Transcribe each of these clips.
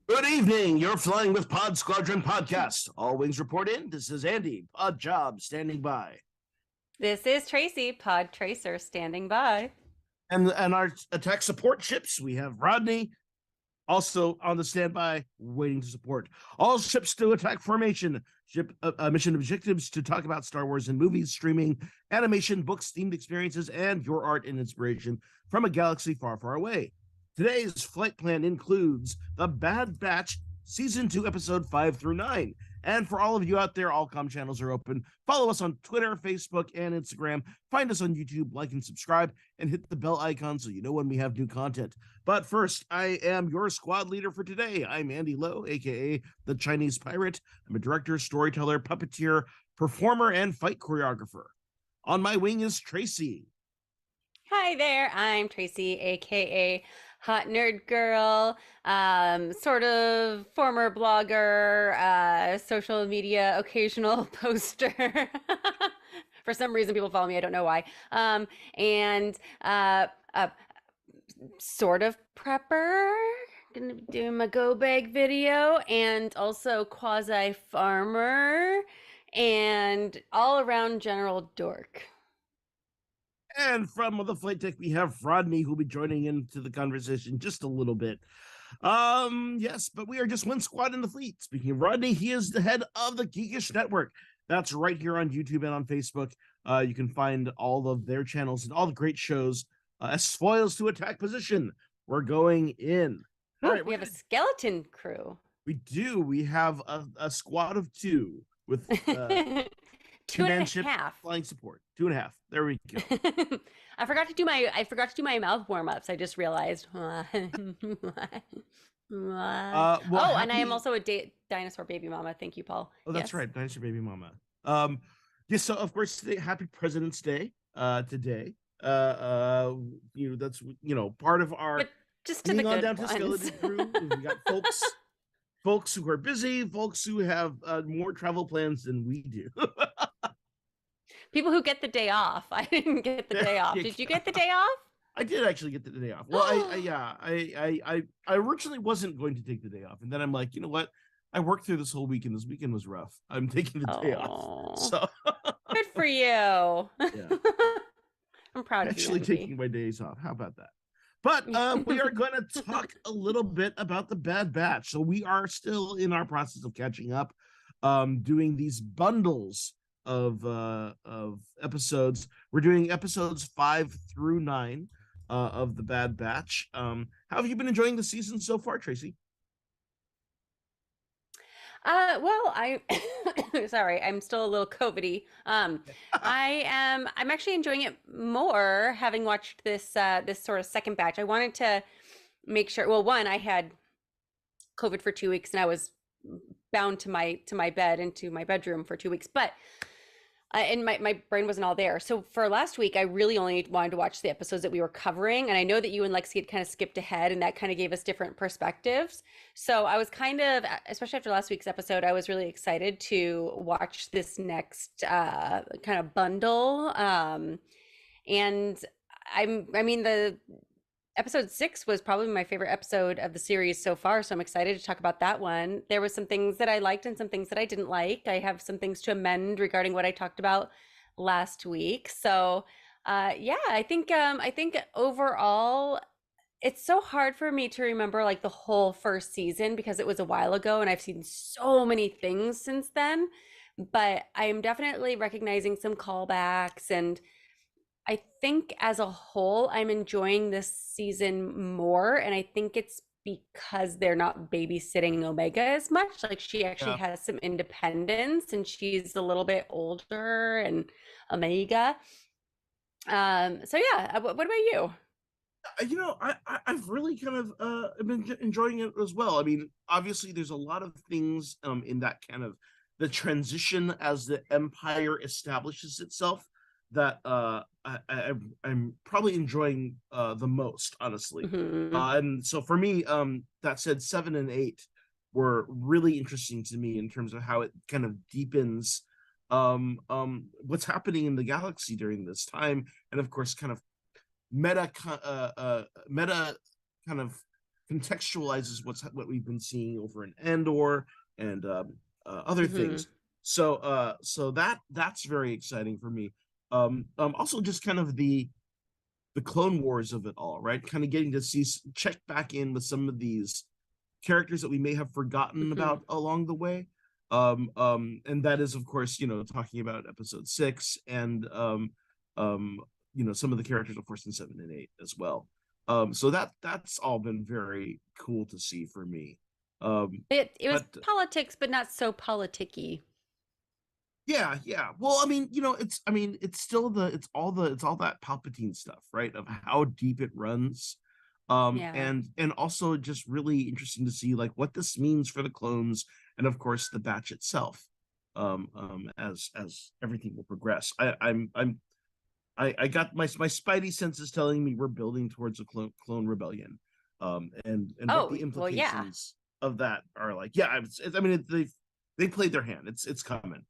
Good evening. You're flying with Pod Squadron podcast. All wings report in. This is Andy, Pod Job, standing by. This is Tracy, Pod Tracer, standing by. And our attack support ships, we have Rodney, also on the standby, waiting to support. All ships to attack formation. Ship mission objectives to talk about Star Wars and movies, streaming, animation, books, themed experiences, and your art and inspiration from a galaxy far, far away. Today's flight plan includes The Bad Batch, Season 2, Episode 5 through 9. And for all of you out there, all comm channels are open. Follow us on Twitter, Facebook, and Instagram. Find us on YouTube, like and subscribe, and hit the bell icon so you know when we have new content. But first, I am your squad leader for today. I'm Andy Lowe, a.k.a. the Chinese Pirate. I'm a director, storyteller, puppeteer, performer, and fight choreographer. On my wing is Tracy. Hi there, I'm Tracy, aka Hot Nerd Girl, sort of former blogger, social media occasional poster. For some reason, people follow me. I don't know why. And sort of prepper. Gonna be doing my go bag video, and also quasi farmer, and all around general dork. And from the flight deck, we have Rodney, who'll be joining into the conversation just a little bit. Yes, but we are just one squad in the fleet. Speaking of Rodney, he is the head of the Geekish Network. That's right here on YouTube and on Facebook. You can find all of their channels and all the great shows. As spoils to attack position, we're going in. All right, we have a skeleton crew. We do. We have a squad of two with two and a half flying support. 2.5. There we go. I forgot to do my mouth warm-ups. I just realized. And I am also a dinosaur baby mama. Thank you, Paul. Oh, that's right, dinosaur baby mama. Yes. So of course, today, Happy President's Day. Today. That's part of our. But just to the good down ones. To skeleton crew. We got folks who are busy, folks who have more travel plans than we do. People who get the day off. I didn't get the day off. Did you get the day off? I did actually get the day off. Well, I originally wasn't going to take the day off, and then I'm like, you know what? I worked through this whole weekend. This weekend was rough. I'm taking the day off. So good for you. Yeah. I'm proud of you, Actually Envy. taking my days off. How about that? But we are going to talk a little bit about the Bad Batch. So we are still in our process of catching up, doing these bundles of episodes. We're doing episodes 5 through 9 of the Bad Batch. How have you been enjoying the season so far, Tracy? Well, I sorry, I'm still a little COVIDy. I'm actually enjoying it more having watched this sort of second batch. I wanted to make sure, well, one, I had COVID for 2 weeks and I was bound to my bed and to my bedroom for 2 weeks, but and my brain wasn't all there. So for last week, I really only wanted to watch the episodes that we were covering. And I know that you and Lexi had kind of skipped ahead and that kind of gave us different perspectives. So I was kind of, especially after last week's episode, I was really excited to watch this next kind of bundle. And I mean, the episode 6 was probably my favorite episode of the series so far, so I'm excited to talk about that one. There was some things that I liked and some things that I didn't like. I have some things to amend regarding what I talked about last week. So yeah, I think overall it's so hard for me to remember like the whole first season because it was a while ago and I've seen so many things since then. But I am definitely recognizing some callbacks, and I think as a whole, I'm enjoying this season more. And I think it's because they're not babysitting Omega as much. Like she actually Yeah. has some independence and she's a little bit older and Omega. So yeah, what about you? I've really kind of been enjoying it as well. I mean, obviously, there's a lot of things in that kind of the transition as the Empire establishes itself that I'm probably enjoying the most, honestly. Hmm. And so for me, that said, 7 and 8 were really interesting to me in terms of how it kind of deepens what's happening in the galaxy during this time, and of course, kind of meta kind of contextualizes what we've been seeing over in Andor and other Hmm. things. So that's very exciting for me. Also just kind of the Clone Wars of it all, right? Kind of getting to see check back in with some of these characters that we may have forgotten Hmm. about along the way. And that is, of course, talking about episode 6 and um, some of the characters, of course, in 7 and 8 as well. So that's all been very cool to see for me. It was But politics, but not so politicky. Yeah, yeah. Well, I mean, it's still it's all that Palpatine stuff, right? Of how deep it runs. Yeah. And also just really interesting to see like what this means for the clones and of course the batch itself. As everything will progress. I got my spidey senses telling me we're building towards a clone rebellion. And what Oh, the well, yeah. implications of that are like. Yeah, I mean they played their hand. It's coming.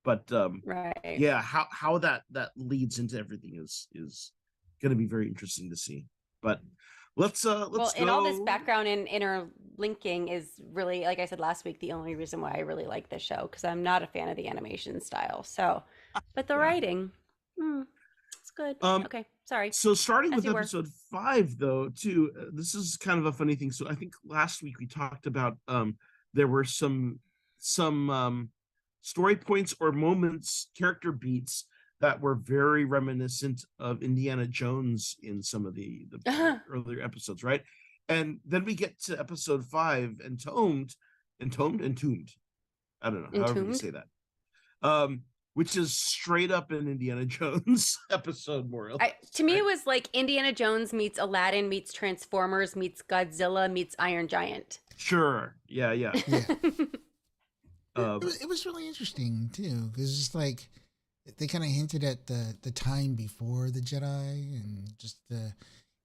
But Right. yeah, how that leads into everything is going to be very interesting to see. But Well, let's and all this go. background and interlinking is really, like I said last week, the only reason why I really like this show because I'm not a fan of the animation style. So, but the Yeah. writing, it's good. Um. Okay, sorry. So starting As with you were. episode 5, though, too, this is kind of a funny thing. So I think last week we talked about there were some story points or moments, character beats that were very reminiscent of Indiana Jones in some of the earlier episodes, right? And then we get to episode 5, entombed. I don't know, however you Entombed. say that. Um, which is straight up an Indiana Jones episode, more or less, To me, it right? was like Indiana Jones meets Aladdin meets Transformers meets Godzilla meets Iron Giant. Sure. Yeah, yeah. Yeah, Um, it was really interesting too because it's like they kind of hinted at the time before the Jedi and just the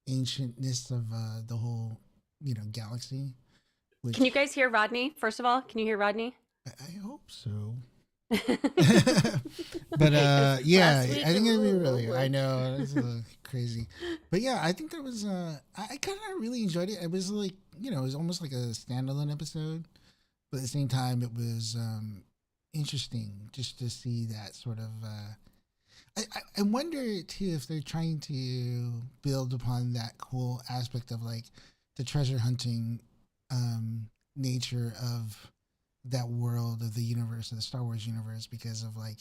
ancientness of the whole galaxy. Can you Which guys hear Rodney? First of all, can you hear Rodney? I hope so. Because But yeah, last week, I think it'd be really. I know it's a little crazy, but yeah, I think that was. I kind of really enjoyed it. It was like it was almost like a standalone episode, but at the same time, it was interesting just to see that sort of. I wonder too if they're trying to build upon that whole aspect of like the treasure hunting nature of that world of the universe of the Star Wars universe because of like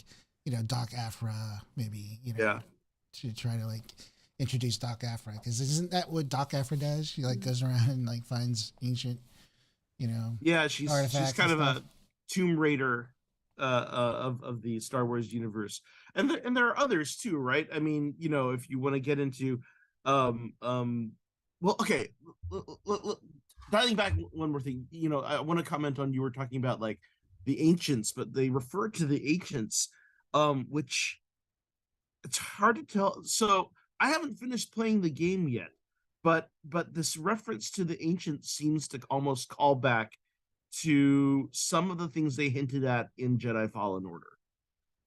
Doc Afra maybe Yeah. to try to like introduce Doc Afra because isn't that what Doc Afra does? She like goes around and like finds ancient Yeah, she's artifacts kind and of stuff. a Tomb Raider of the Star Wars universe, and there are others too, right? I mean, if you want to get into, um, um, well, okay, dialing back one more thing, I want to comment on you were talking about like the ancients, but they refer to the ancients, which it's hard to tell. So I haven't finished playing the game yet, but this reference to the ancients seems to almost call back to some of the things they hinted at in Jedi Fallen Order.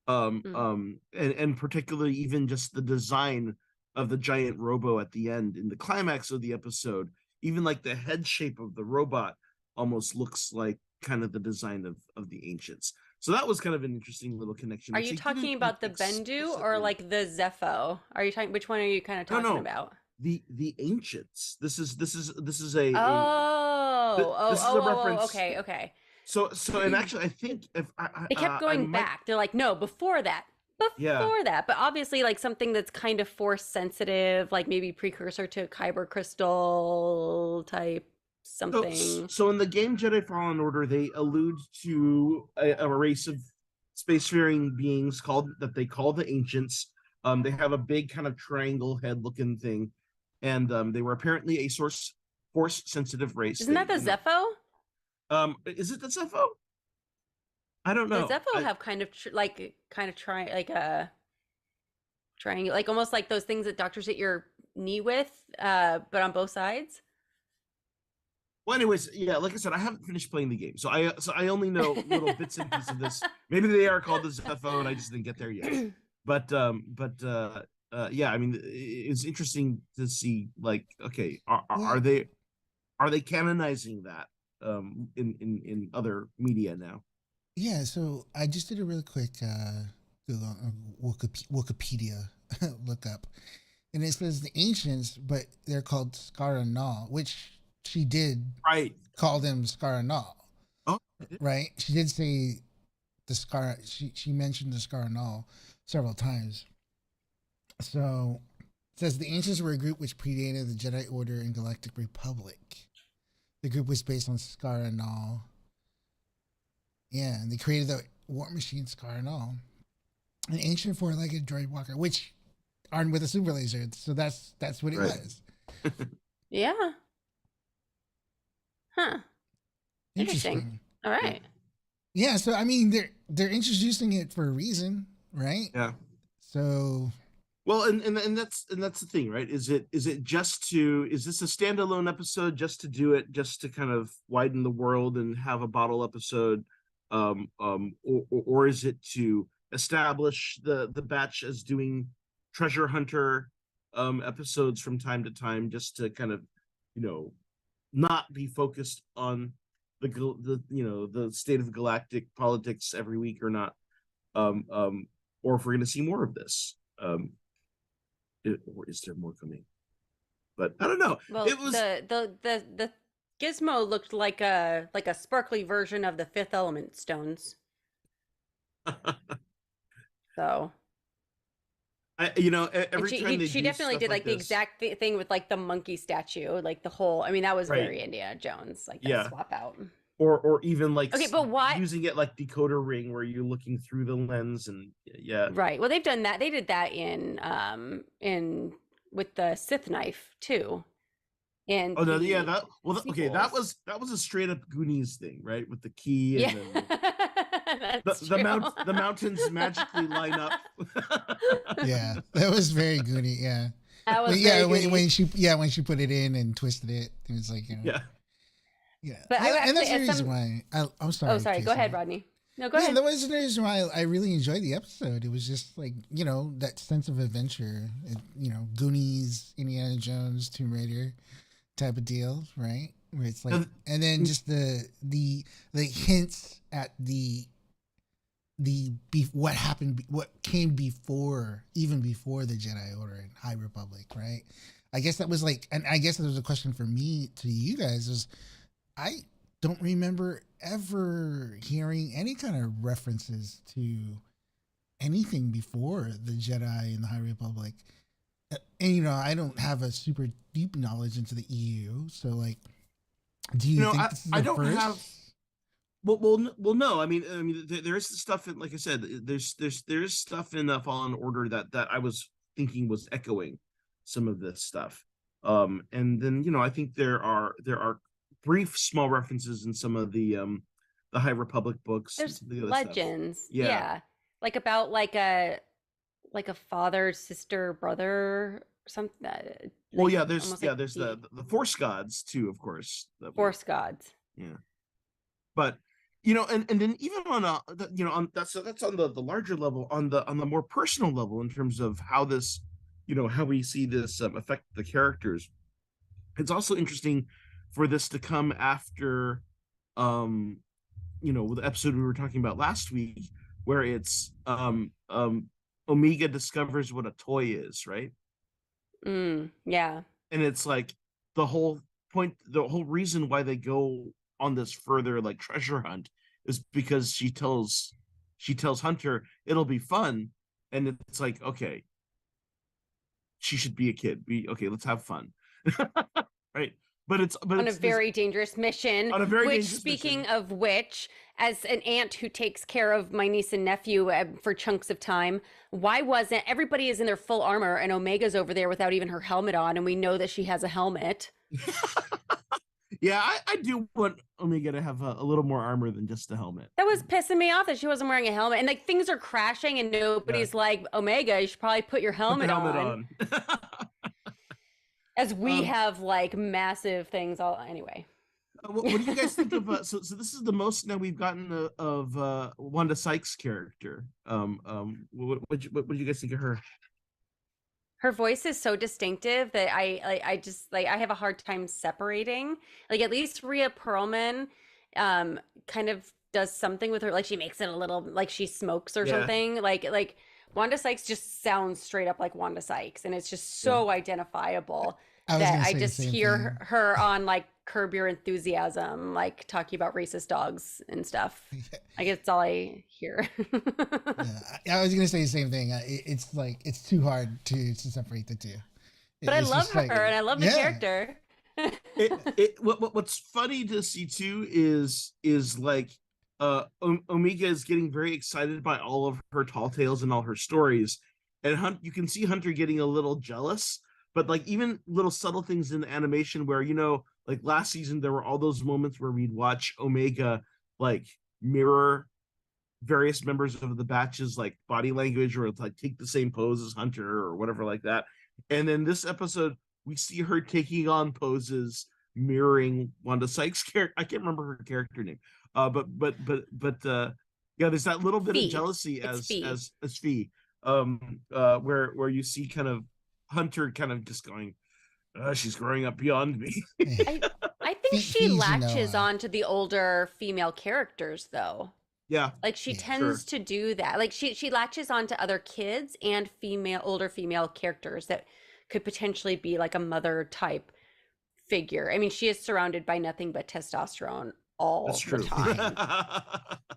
Mm. And particularly even just the design of the giant robo at the end in the climax of the episode, even like the head shape of the robot almost looks like kind of the design of the ancients. So that was kind of an interesting little connection. Are Which you they talking didn't like about the Bendu or explicitly. like the Zepho? Are you talking? Which one are you kind of No, talking no, about? the ancients. This is a this is a Oh, reference. okay, okay. So and actually I think if They kept I going might, back. They're like, no, before that. yeah. Before that. But obviously, like something that's kind of force sensitive, like maybe precursor to kyber crystal type So, something. so in the game Jedi Fallen Order, they allude to a race of spacefaring beings they call the Ancients. They have a big kind of triangle head looking thing, and they were apparently a force sensitive race. Isn't that the Zepho? Is it the Zepho? I don't The know. Zepho have kind of try like a triangle, like almost like those things that doctors hit your knee with, but on both sides. Well, anyways, yeah, like I said, I haven't finished playing the game, so I only know little bits and pieces of this. Maybe they are called the Zepho, and I just didn't get there yet. But yeah, I mean, it's interesting to see, like, okay, Well, are they canonizing that in other media now? yeah, so I just did a really quick Google, Wikipedia look up, and it says the ancients, but they're called Scaranal, which she did Right. call them Scaranal, Oh, right? She did say the Scar. She mentioned the Scaranal several times. So it says the ancients were a group which predated the Jedi Order and Galactic Republic. The group was based on Scaranal. Yeah, and they created the war machine Scaranal, an ancient four-legged droid walker, which armed with a super laser. So that's what it right. was. Yeah. Huh. Interesting. All right. Yeah, so I mean they're introducing it for a reason, right? Yeah. So Well, and that's the thing, right? Is this a standalone episode just to do it, just to kind of widen the world and have a bottle episode, or is it to establish the batch as doing treasure hunter episodes from time to time, just to kind of not be focused on the state of galactic politics every week or not, or if we're going to see more of this. Or is there more coming? But I don't know. Well, It was the gizmo looked like a sparkly version of the Fifth Element stones. So, and every time they she do definitely stuff did like like the this, exact thing with like the monkey statue, like the whole. I mean, that was right? very Indiana Jones, like that Yeah, swap out. or even like Okay, but why? using it like decoder ring, where you're looking through the lens, and yeah, Right. Well, they've done that. They did that in with the Sith knife too. And oh no, yeah, the okay, that sequels. was a straight up Goonies thing, right? With the key and Yeah, then that's true. the mountains magically line up. yeah, that was very goody. Yeah, That was but yeah, very when goody. she put it in and twisted it, it was like Yeah. yeah. But I And actually, that's the as reason some. why I'm sorry. Oh, sorry. Go Casey. ahead, Rodney. No, go Yeah, ahead. that was the reason why I really enjoyed the episode. It was just like that sense of adventure, Goonies, Indiana Jones, Tomb Raider type of deal, right? Where it's like, and then just the hints at the what happened, what came before, even before the Jedi Order and High Republic, right? I guess that was like, and I guess that was a question for me to you guys is, I don't remember ever hearing any kind of references to anything before the Jedi and the High Republic. And I don't have a super deep knowledge into the EU, so like, do you think this is I the don't first? have. Well, no. I mean, there is stuff in, like I said, there's stuff in Fallen Order that I was thinking was echoing some of this stuff. And then I think there are brief small references in some of the High Republic books. And There's some of the other stuff. legends. Yeah. Yeah. Like about like a father, sister, brother, something. Well, Like yeah. There's almost yeah. like There's the Force gods too, of course. Force gods. Yeah. But and then even on on that's on the larger level, on the more personal level, in terms of how this how we see this affect the characters. It's also interesting for this to come after the episode we were talking about last week, where it's Omega discovers what a toy is, right? Yeah. And it's like the whole reason why they go on this further like treasure hunt is because she tells Hunter it'll be fun, and it's like, okay, she should be a kid. Let's have fun. Right? But it's on a very dangerous mission. On a very which, dangerous speaking mission. of which, as an aunt who takes care of my niece and nephew for chunks of time, why wasn't everybody is in their full armor and Omega's over there without even her helmet on, and we know that she has a helmet. Yeah, I do want Omega to have a little more armor than just a helmet. That was pissing me off that she wasn't wearing a helmet, and like things are crashing and nobody's like, Omega, you should probably put your helmet on. As we have like massive things all anyway. What do you guys think of? So this is the most now we've gotten of Wanda Sykes' character. What do you guys think of her? Her voice is so distinctive that I just like I have a hard time separating. Like at least Rhea Perlman kind of does something with her, like she makes it a little like she smokes or something. Like Wanda Sykes just sounds straight up like Wanda Sykes, and it's just so identifiable that I just hear her on like Curb Your Enthusiasm, like talking about racist dogs and stuff. I guess that's all I hear. I was gonna say the same thing. It's like it's too hard to separate the two. But I love her, and I love the character. What's funny to see too is like Omega is getting very excited by all of her tall tales and all her stories, and you can see Hunter getting a little jealous. But like even little subtle things in the animation where like last season there were all those moments where we'd watch Omega like mirror various members of the batch's like body language, or like take the same pose as Hunter or whatever like that. And then this episode we see her taking on poses mirroring Wanda Sykes' character. I can't remember her character name. But yeah, there's that little bit of jealousy as Fee. Where you see kind of Hunter kind of just going, she's growing up beyond me. I think she latches on to the older female characters though. Yeah. Like she tends to do that. Like she latches on to other kids and older female characters that could potentially be like a mother type figure. I mean, she is surrounded by nothing but testosterone all the time.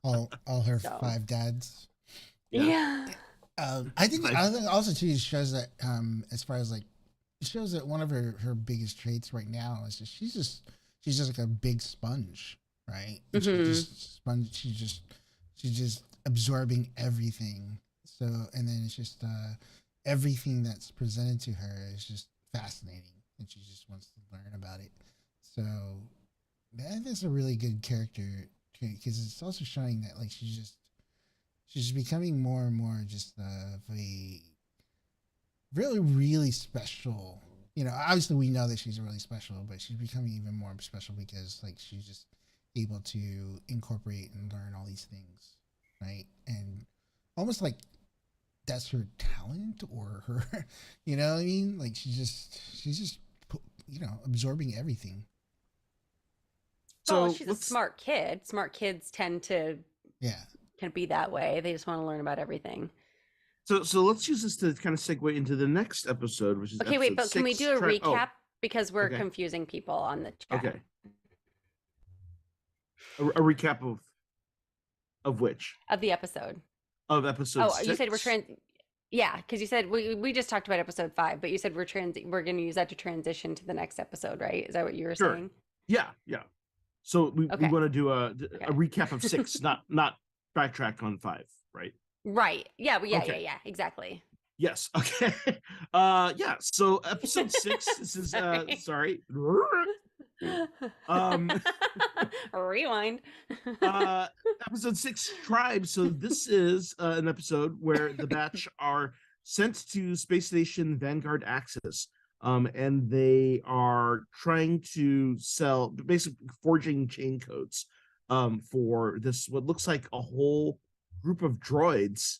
all her 5 dads. Yeah. I think also too shows that as far as like it shows that one of her biggest traits right now is she's just like a big sponge, right? She's just absorbing everything. So and then it's just everything that's presented to her is just fascinating, and she just wants to learn about it. So that's a really good character trait, because it's also showing that like she's becoming more and more just a really, really special. Obviously we know that she's really special, but she's becoming even more special because like she's just able to incorporate and learn all these things, right? And almost like that's her talent or her, you know what I mean? Like she's just absorbing everything. So she's a smart kid. Smart kids tend to can be that way. They just want to learn about everything. So let's use this to kind of segue into the next episode, which is Okay, wait, episode but can we 6, do a oh, recap because we're okay. confusing people on the chat? Okay. A recap of which? Of the episode. Of episode 6? You said we're yeah, because you said we just talked about episode 5, but you said we're going to use that to transition to the next episode, right? Is that what you were saying? Yeah. So we Okay. want to do a recap of 6, not backtrack on 5, right? Right. Yeah. Okay. Yeah. Exactly. Yes. Okay. Yeah. So episode 6. This is sorry. Rewind. Episode 6, Tribe. So this is an episode where the batch are sent to Space Station Vanguard Axis. And they are trying to sell, basically forging chain codes for this, what looks like a whole group of droids.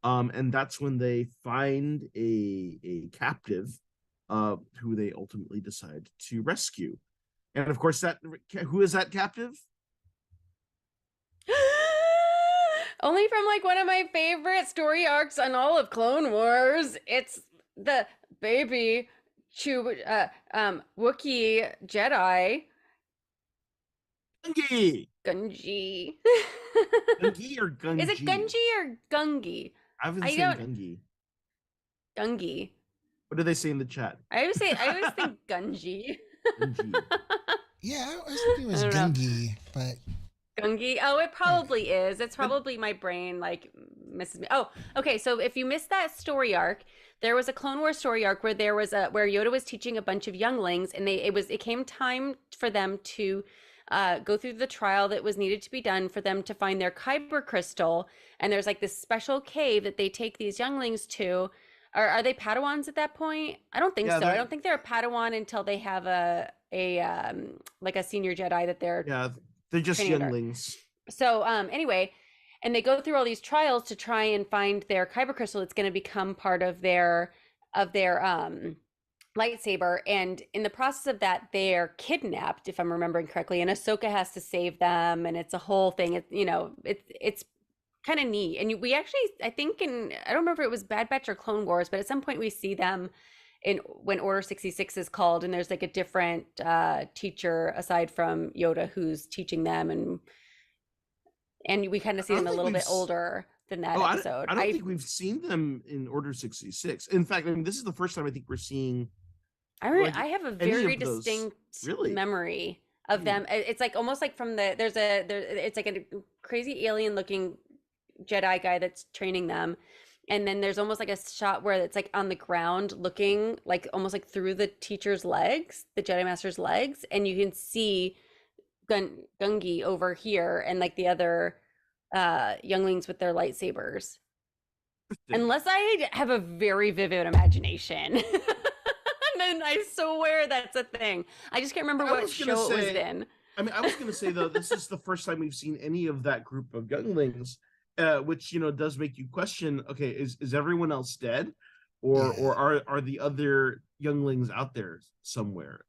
And that's when they find a captive who they ultimately decide to rescue. And of course, who is that captive? Only from like one of my favorite story arcs on all of Clone Wars. It's the baby Wookiee Jedi. Gungi. Gungi. Gungi or Gungi? Is it Gungi or Gungi? I haven't seen Gungi. Gungi. What do they say in the chat? I always think Gungi. Gungi. Yeah, I was thinking it was Gungi, but Gungi. Oh, it probably is. It's probably my brain like misses me. Oh, okay. So if you missed that story arc, there was a Clone Wars story arc where where Yoda was teaching a bunch of younglings, and it came time for them to go through the trial that was needed to be done for them to find their kyber crystal. And there's like this special cave that they take these younglings to. Are they Padawans at that point? I don't think so. I don't think they're a Padawan until they have a like a senior Jedi that they're they're just younglings. So anyway, and they go through all these trials to try and find their kyber crystal. It's going to become part of their lightsaber, and in the process of that, they're kidnapped, if I'm remembering correctly, and Ahsoka has to save them, and it's a whole thing. It's kind of neat. And we actually, I think I don't remember if it was Bad Batch or Clone Wars, but at some point we see them when Order 66 is called, and there's like a different teacher aside from Yoda who's teaching them, and we kind of see them a little bit older than that episode. I don't think we've seen them in Order 66. In fact, I mean, this is the first time I think we're seeing. I have a very distinct memory of them. It's like almost like from it's like a crazy alien looking Jedi guy that's training them, and then there's almost like a shot where it's like on the ground looking like almost like through the teacher's legs, the Jedi Master's legs, and you can see Gungi over here and like the other younglings with their lightsabers. Unless I have a very vivid imagination. And I swear that's a thing. I just can't remember what show it was in. I mean, I was going to say, though, this is the first time we've seen any of that group of younglings, which, does make you question, okay, is everyone else dead? Or are the other younglings out there somewhere?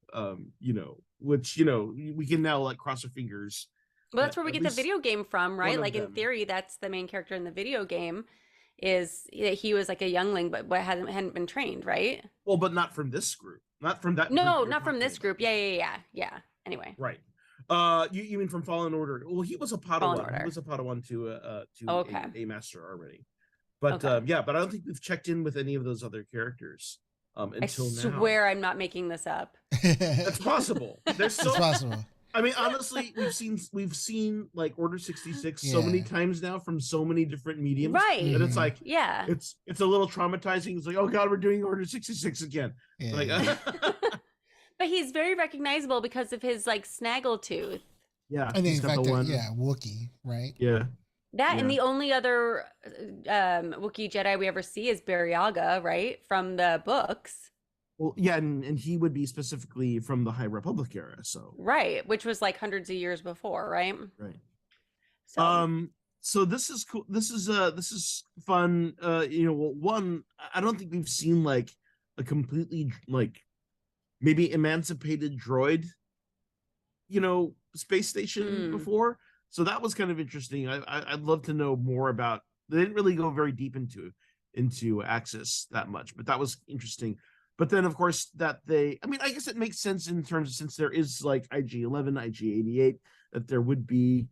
Which, we can now like cross our fingers. Well, that's where we get the video game from, right? Like in theory, that's the main character in the video game. Is he was like a youngling, but hadn't been trained, right? Well, but not from this group, not from that. No, not from this group. Yeah. Anyway, right. You mean from Fallen Order? Well, he was a Padawan. He was a Padawan to a master already. But but I don't think we've checked in with any of those other characters until now. I swear I'm not making this up. That's possible. It's possible. I mean, honestly, we've seen like Order 66 so many times now from so many different mediums, right? And it's like, it's a little traumatizing. It's like, oh God, we're doing Order 66 again. Yeah. Like, but he's very recognizable because of his like snaggle tooth. Yeah, and in fact, Wookiee, right? Yeah. And the only other Wookiee Jedi we ever see is Baryaga, right, from the books. Well, yeah, and he would be specifically from the High Republic era, so right, which was like hundreds of years before, right? Right. So this is cool. This is fun. One, I don't think we've seen like a completely like maybe emancipated droid, space station before. So that was kind of interesting. I'd love to know more about. They didn't really go very deep into Axis that much, but that was interesting. But then, of course, that I mean, I guess it makes sense in terms of, since there is like IG-11, IG-88, that there would be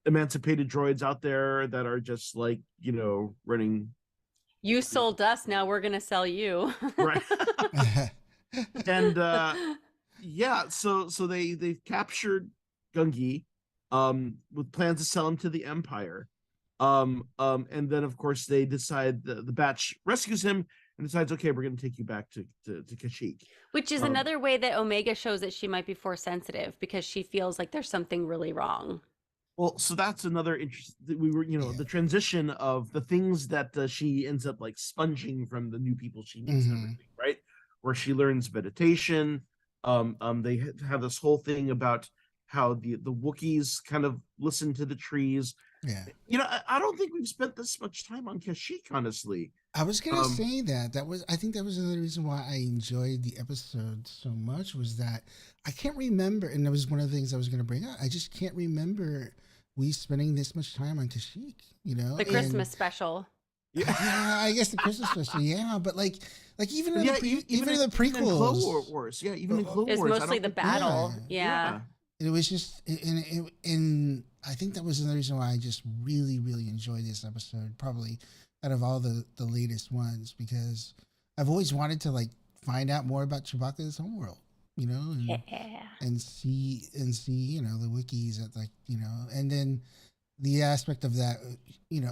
emancipated droids out there that are just like, running. You sold us, now we're gonna sell you. Right. And yeah, so they've captured Gungi, with plans to sell him to the Empire. And then of course they decide, the batch rescues him and decides, okay, we're going to take you back to Kashyyyk. Which is another way that Omega shows that she might be force sensitive, because she feels like there's something really wrong. Well, so that's another interest. We were, the transition of the things that she ends up like sponging from the new people she meets, and everything, right? Where she learns meditation. They have this whole thing about how the Wookiees kind of listen to the trees. Yeah. I don't think we've spent this much time on Kashyyyk, honestly. I was gonna say that. I think that was another reason why I enjoyed the episode so much, was that I can't remember, and that was one of the things I was gonna bring up. I just can't remember we spending this much time on Kashyyyk. The Christmas special. Yeah, I guess the Christmas special. Yeah, but like even in even in the prequels, even in Clone Wars. Yeah, even in Clone Wars, it's mostly the battle. Yeah. It was just, and I think that was another reason why I just really, really enjoyed this episode, probably out of all the latest ones, because I've always wanted to like find out more about Chewbacca's homeworld, and see, the Wookiees at and then the aspect of that,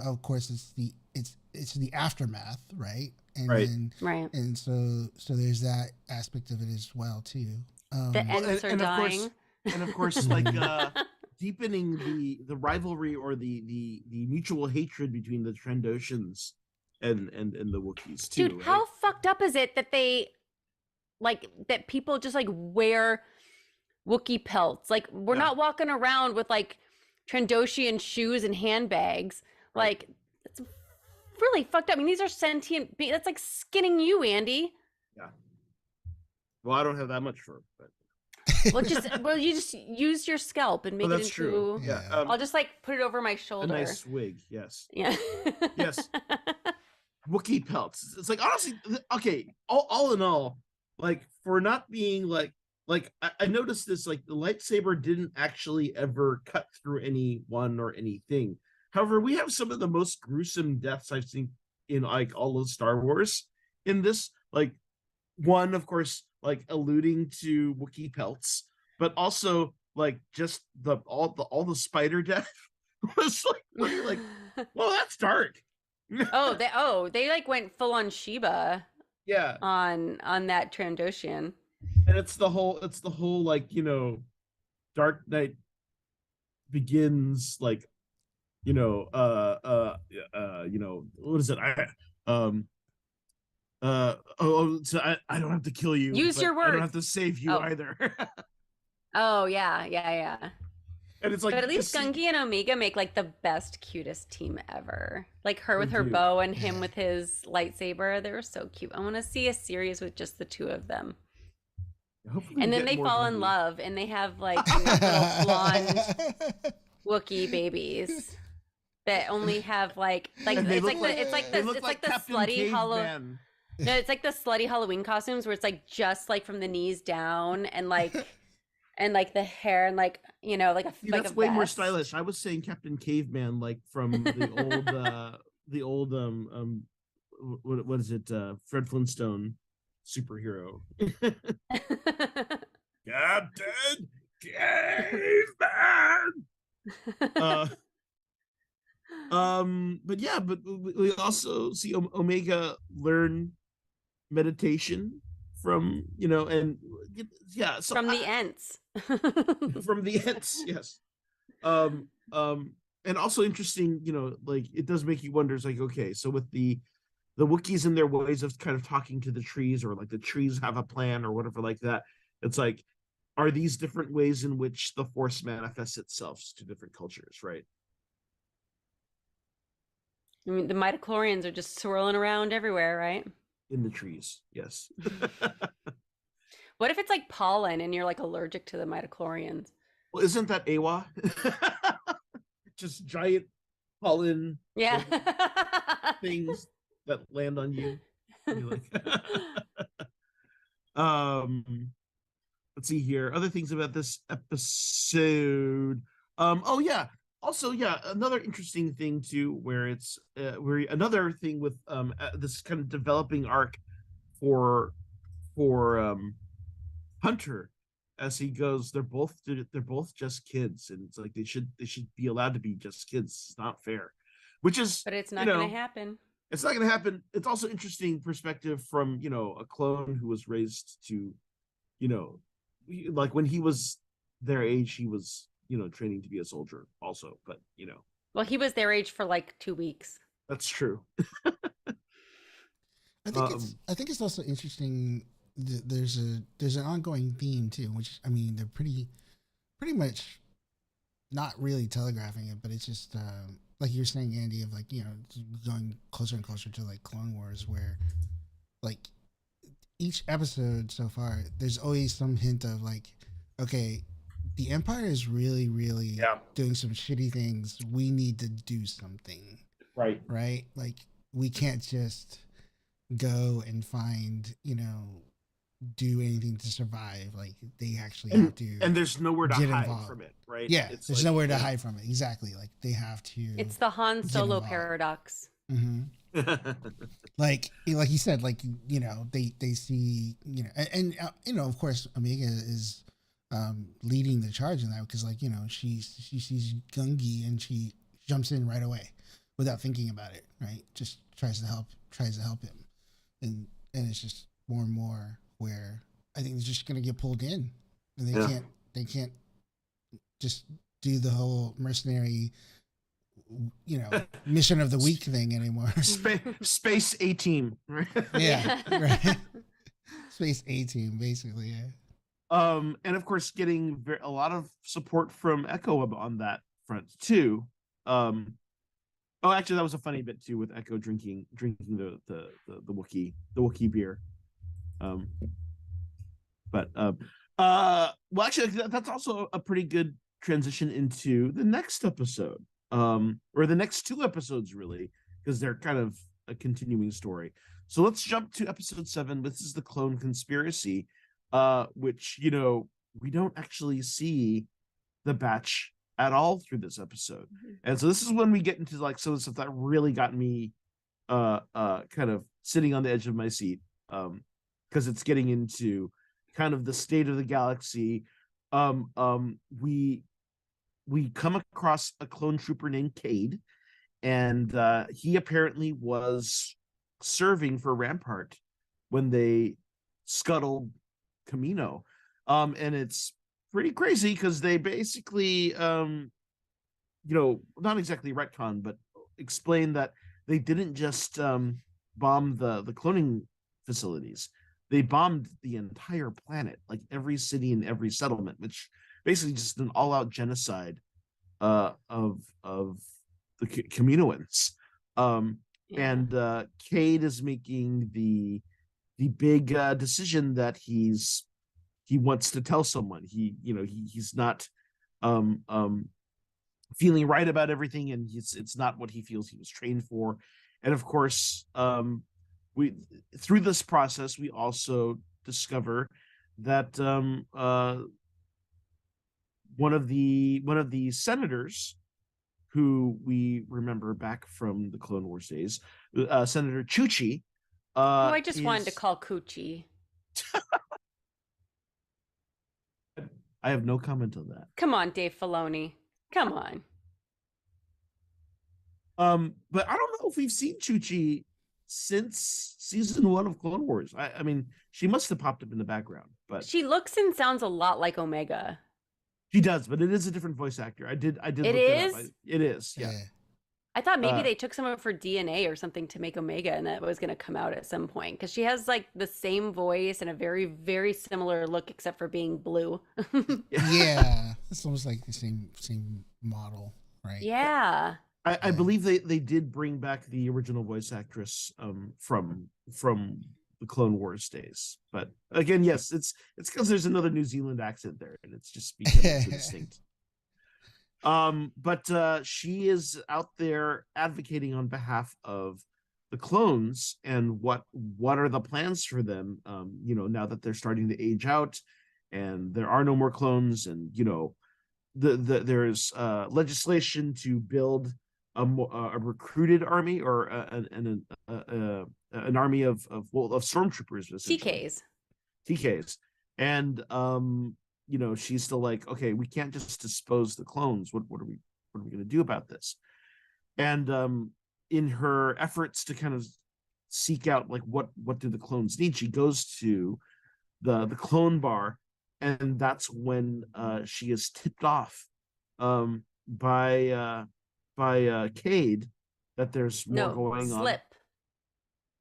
of course, it's the aftermath, right? And right. Then, right. And so there's that aspect of it as well too. The Ents are dying. And of course, like deepening the rivalry or the mutual hatred between the Trandoshans and the Wookiees too. Dude, how fucked up is it that they that people just like wear Wookiee pelts? Like, we're not walking around with like Trandoshan shoes and handbags. Right. Like, it's really fucked up. I mean, these are sentient beings. That's like skinning you, Andy. Yeah. Well, I don't have that much fur, but. You just use your scalp and make it into. True. Yeah. I'll just like put it over my shoulder. A nice wig. Yes. Yeah. Yes. Wookiee pelts. It's like, honestly, okay. All in all, like, for not being like I noticed this, like, the lightsaber didn't actually ever cut through anyone or anything. However, we have some of the most gruesome deaths I've seen in like all of Star Wars in this. Like, one, of course, like alluding to Wookiee pelts, but also like just all the spider death was like really like, well, that's dark. They like went full on Sheba. Yeah. On that Trandoshan. And it's the whole like, Dark Knight Begins, like, what is it? So I don't have to kill you. Use your words. I don't have to save you either. Oh yeah. And it's like, but at least Gungi and Omega make like the best, cutest team ever. Like her with her bow and him with his lightsaber. They were so cute. I want to see a series with just the two of them. Hopefully and then they fall in love and they have like little blonde Wookiee babies that only have like it's like the slutty Halloween. No, it's like the slutty Halloween costumes where it's like just like from the knees down and like and like the hair and like like a that's way more stylish. I was saying Captain Caveman, like from the old what is it, Fred Flintstone superhero. Captain Caveman. But we also see Omega learn meditation from and so from the Ents. From the Ents, yes. And also interesting, like it does make you wonder. It's like, okay, so with the Wookiees and their ways of kind of talking to the trees, or like the trees have a plan or whatever like that, it's like, are these different ways in which the Force manifests itself to different cultures, right? I mean, the midichlorians are just swirling around everywhere, right? In the trees, yes. What if it's like pollen and you're like allergic to the midichlorians? Well, isn't that AWA? just giant pollen Yeah. things that land on you. You're like, let's see here. Other things about this episode. Oh yeah. Also, yeah, another interesting thing too, where it's where another thing with this kind of developing arc for Hunter as he goes. They're both just kids, and it's like they should be allowed to be just kids. It's not fair, which is But it's not going to happen. It's not going to happen. It's also interesting perspective from a clone who was raised to, like when he was their age, he was training to be a soldier also. But Well, he was their age for like 2 weeks. that's true. I think it's also interesting. There's an ongoing theme too, which I mean they're pretty much not really telegraphing it, but it's just like you're saying, Andy, of like going closer and closer to like Clone Wars, where like each episode so far, there's always some hint of like, okay, the Empire is really doing some shitty things. We need to do something, Right. Like we can't just go and find do anything to survive. Like they actually have to, and there's nowhere to get hide involved from it, right? Yeah, It's there's like, nowhere to hide from it. Exactly. Like they have to. It's the Han Solo involved. paradox. Mm-hmm. like you said, like they see and of course Omega is leading the charge in that, because like she sees Gungi and she jumps in right away without thinking about it, right? Just tries to help him, and it's just more and more where I think they're just gonna get pulled in, and they can't just do the whole mercenary mission of the week thing anymore. Space A team, right? Yeah, right. Space A team, basically. Yeah. And of course, getting a lot of support from Echo on that front too. Oh, actually, that was a funny bit too with Echo drinking the Wookiee beer. Well, actually, that's also a pretty good transition into the next episode, or the next 2 episodes, really, because they're kind of a continuing story. So let's jump to episode 7. This is the Clone Conspiracy, which we don't actually see the Batch at all through this episode, and so this is when we get into like some of the stuff that really got me kind of sitting on the edge of my seat, because it's getting into kind of the state of the galaxy. We come across a clone trooper named Cade, and he apparently was serving for Rampart when they scuttled Camino, and it's pretty crazy because they basically not exactly retcon, but explain that they didn't just bomb the cloning facilities. They bombed the entire planet, like every city and every settlement, which basically just an all-out genocide of the Kaminoans. And Cade is making the big decision that he wants to tell someone. He's not feeling right about everything, and it's not what he feels he was trained for. And of course, we through this process we also discover that one of the senators who we remember back from the Clone Wars days, Senator Chuchi, who I just wanted to call Coochie. I have no comment on that. Come on, Dave Filoni. Come on. But I don't know if we've seen Chuchi since season 1 of Clone Wars. I mean, she must have popped up in the background, but She looks and sounds a lot like Omega. she does, but it is a different voice actor. I did. It look is? It up. It is. Yeah. I thought maybe they took some of her DNA or something to make Omega, and that was going to come out at some point, because she has like the same voice and a very, very similar look, except for being blue. Yeah, it's almost like the same model, right? Yeah. I believe they did bring back the original voice actress from the Clone Wars days, but again, yes, it's because there's another New Zealand accent there, and it's just becoming too distinct. But she is out there advocating on behalf of the clones and what are the plans for them, now that they're starting to age out and there are no more clones, and there's legislation to build a recruited army, or an army of stormtroopers, essentially. TKs. And she's still like, okay, we can't just dispose the clones. What are we going to do about this? And in her efforts to kind of seek out like what do the clones need, she goes to the clone bar, and that's when she is tipped off by Cade that there's more going on. Slip.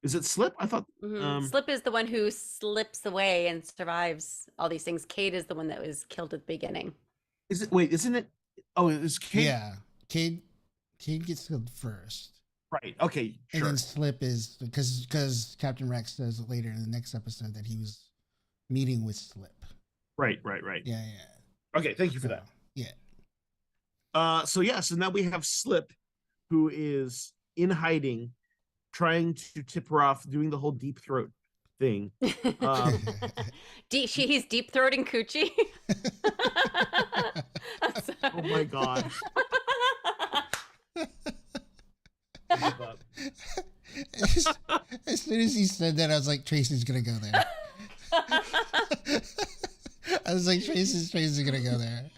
Is it Slip? I thought Slip is the one who slips away and survives all these things. Cade is the one that was killed at the beginning. Isn't it? Oh, it was Cade. Yeah, Cade gets killed first. Right. Okay. Sure. And then Slip is because Captain Rex says later in the next episode that he was meeting with Slip. Right. Yeah. Okay. Thank you for that. Yeah. So now we have Slip, who is in hiding, trying to tip her off, doing the whole deep throat thing. He's deep throating Coochie. Oh my god. As soon as he said that, I was like, Tracy's gonna go there. I was like, Tracy's gonna go there.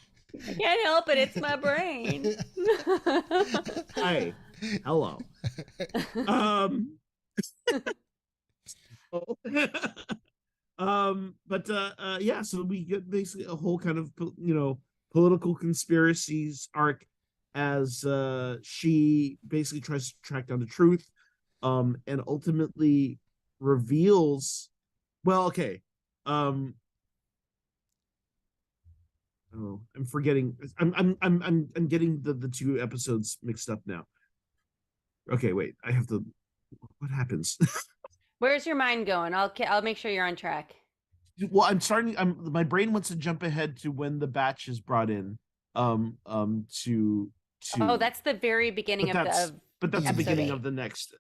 I can't help it. It's my brain. Hi. Hello. So we get basically a whole kind of political conspiracies arc as she basically tries to track down the truth, and ultimately reveals, I'm forgetting. I'm getting the two episodes mixed up now. Okay, wait. I have to. What happens? Where's your mind going? I'll make sure you're on track. Well, my brain wants to jump ahead to when the batch is brought in. To. Oh, that's the very beginning But that's the beginning 8. of the next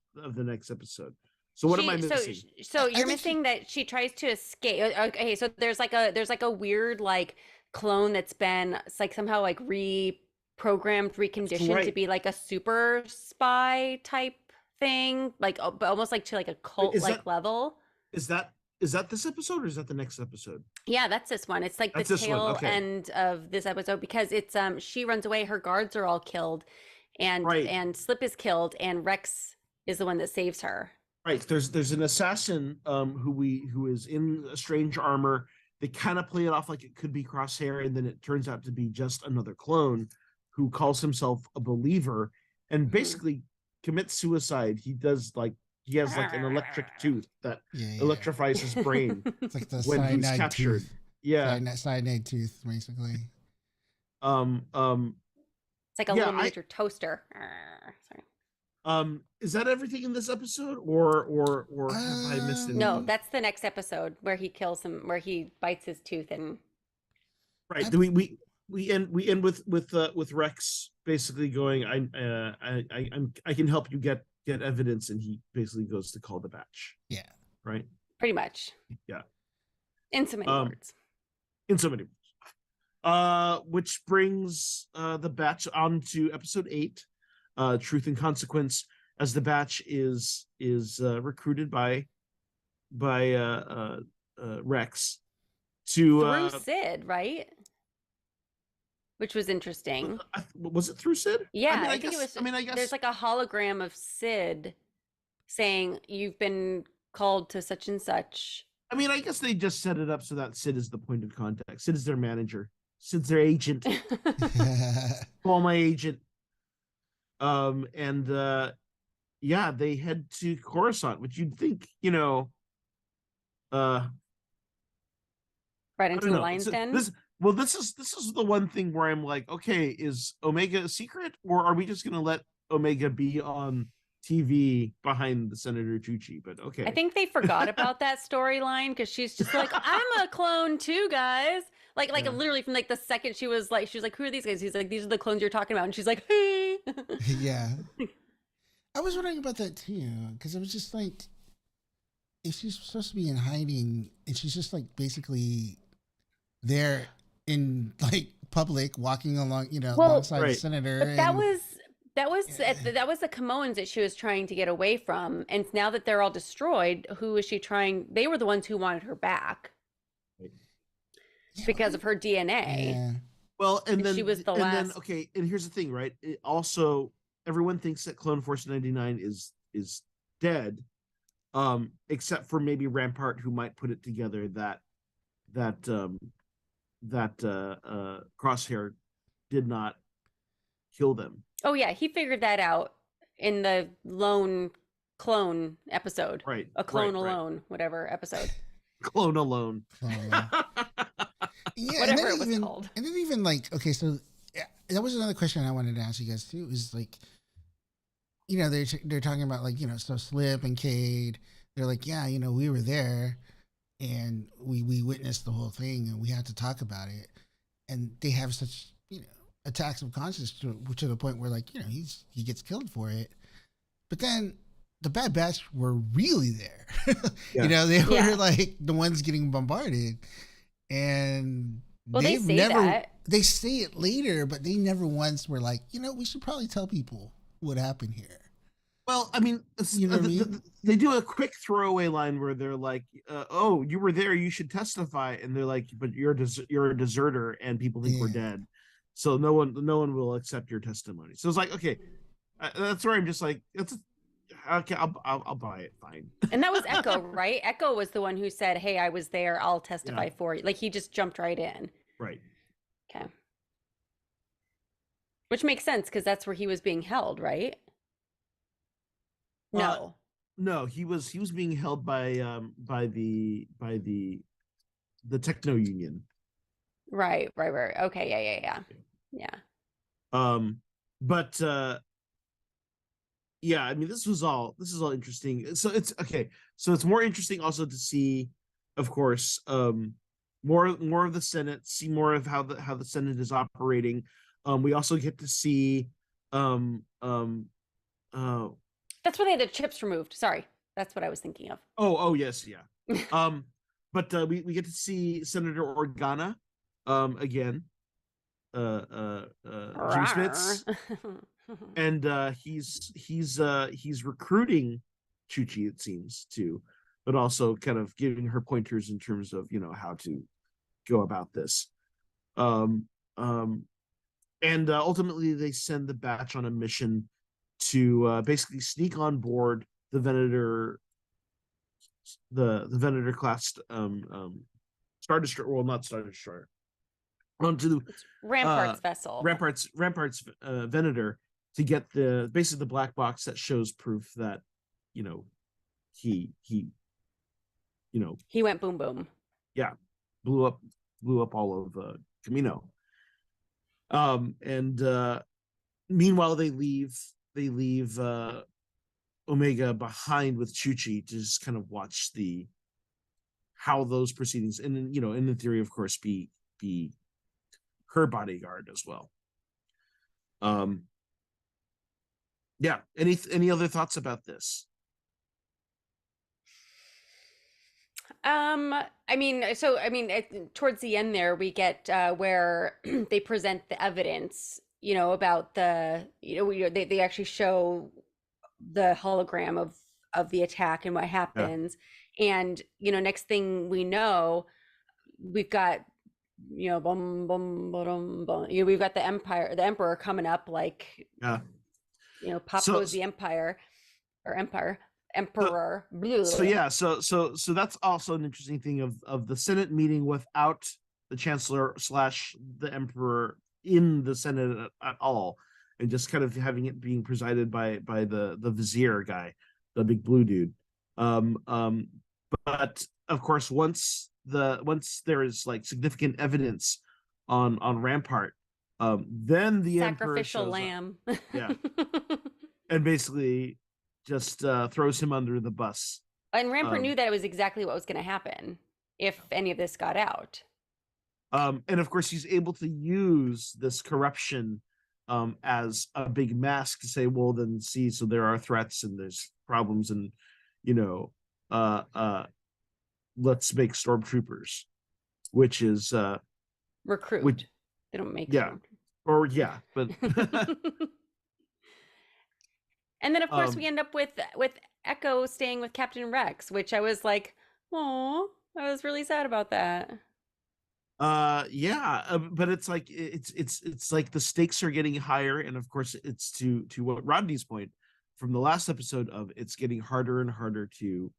episode. So what am I missing? So you're missing that she tries to escape. Okay, so there's like a weird like clone that's been somehow like reprogrammed, reconditioned to be like a super spy type thing, like almost like to like a cult level. Is that this episode, or is that the next episode? Yeah, that's this one. It's like the tail end of this episode, because it's she runs away, her guards are all killed, and Slip is killed, and Rex is the one that saves her. Right. There's an assassin who is in a strange armor. They kind of play it off like it could be Crosshair, and then it turns out to be just another clone who calls himself a believer and basically commits suicide. He has like an electric tooth that electrifies his brain. It's like the when he's cyanide captured. Tooth. Yeah, cyanide tooth, basically. It's like a little miniature toaster. Sorry. Is that everything in this episode, or have I missed anything? No, that's the next episode where he kills him, where he bites his tooth and. Right. We end with Rex basically going, I can help you get evidence, and he basically goes to call the batch. Yeah. Right. Pretty much. Yeah. In so many words. In so many words. Which brings the batch on to episode 8, Truth and Consequence, as the batch is recruited by Rex to through Sid, right? Which was interesting. Was it through Sid? Yeah, I think it was. I guess there's like a hologram of Sid saying, "You've been called to such and such." I mean, I guess they just set it up so that Sid is the point of contact. Sid is their manager. Sid's their agent. Call my agent. They head to Coruscant, which you'd think, right into the lion's den. This is the one thing where I'm like, okay, is Omega a secret, or are we just gonna let Omega be on TV behind the Senator Tucci? But okay, I think they forgot about that storyline, because she's just like, I'm a clone too, guys. Like Yeah. literally from like the second she was like, who are these guys? He's like, these are the clones you're talking about, and she's like, hey. Yeah. I was wondering about that too, because it was just like, if she's supposed to be in hiding and she's just like basically there in like public walking along, Well, alongside the Right. senator, but that and was yeah, that was the Camoans that she was trying to get away from, and now that they're all destroyed, who is she trying? They were the ones who wanted her back yeah, because of her DNA. yeah, Well, and And then she was the and then last. okay, and here's the thing, right? It also, everyone thinks that Clone Force 99 is dead, except for maybe Rampart, who might put it together that Crosshair did not kill them. Oh yeah, he figured that out in the lone clone episode. Right. A clone right. alone, whatever episode. Clone alone. yeah, Whatever it was called. And then even like, okay, so yeah, that was another question I wanted to ask you guys too. Is like, they're talking about like, so Slip and Cade, they're like, yeah, we were there, and we witnessed the whole thing, and we had to talk about it, and they have such attacks of conscience to the point where like he gets killed for it, but then the Bad Batch were really there. Yeah. They were Yeah. like the ones getting bombarded, and Well, they they've say never that. they say it later, but they never once were like, we should probably tell people what happened here. Well, I mean, You know what I mean? they do a quick throwaway line where they're like, "Oh, you were there. You should testify." And they're like, "But you're a deserter, and people think we're Yeah. dead, so no one will accept your testimony." So it's like, okay, that's where I'm just like, that's okay. I'll buy it. Fine. And that was Echo, right? Echo was the one who said, "Hey, I was there. I'll testify Yeah. for you." Like he just jumped right in. Right. Okay. Which makes sense because that's where he was being held, right? No. No, he was being held by the Techno Union. Right. Okay, yeah. But yeah, I mean, this is all interesting. So it's okay. So it's more interesting also to see, of course, more of the Senate, see more of how the Senate is operating. We also get to see That's where they had the chips removed. Sorry. That's what I was thinking of. oh yes, yeah. But we get to see Senator Organa again. Jim Smits. And he's recruiting Chuchi, it seems, too, but also kind of giving her pointers in terms of how to go about this. And ultimately they send the batch on a mission to basically sneak on board the Venator, the Venator class Star Destroyer. Well, not Star Destroyer. Onto Rampart's vessel. Rampart's Venator, to get basically the black box that shows proof that he went boom boom. Yeah, blew up all of Camino. And meanwhile they leave Omega behind with Chuchi to just kind of watch how those proceedings, and in the theory, of course, be her bodyguard as well. Yeah. Any other thoughts about this? Towards the end there, we get where they present the evidence, about they actually show the hologram of the attack and what happens. Yeah. And, next thing we know, we've got, boom, boom, boom, boom. We've got the emperor coming up, like, pop goes the emperor. So yeah, so that's also an interesting thing of the Senate meeting without the Chancellor / the Emperor in the Senate at all, and just kind of having it being presided by the Vizier guy, the big blue dude. But of course, once there is like significant evidence on Rampart, then the sacrificial lamb. Yeah, and basically just throws him under the bus. And Rampart knew that it was exactly what was going to happen if any of this got out. And of course, he's able to use this corruption as a big mask to say, well, then see, so there are threats and there's problems, and you know, uh, uh, let's make stormtroopers, which is Recruit. which They don't make yeah, or yeah, but And then of course um, we end up with Echo staying with Captain Rex, which I was like, oh, I was really sad about that. yeah, but it's like it's like the stakes are getting higher, and of course it's to what Rodney's point from the last episode of it's getting harder and harder to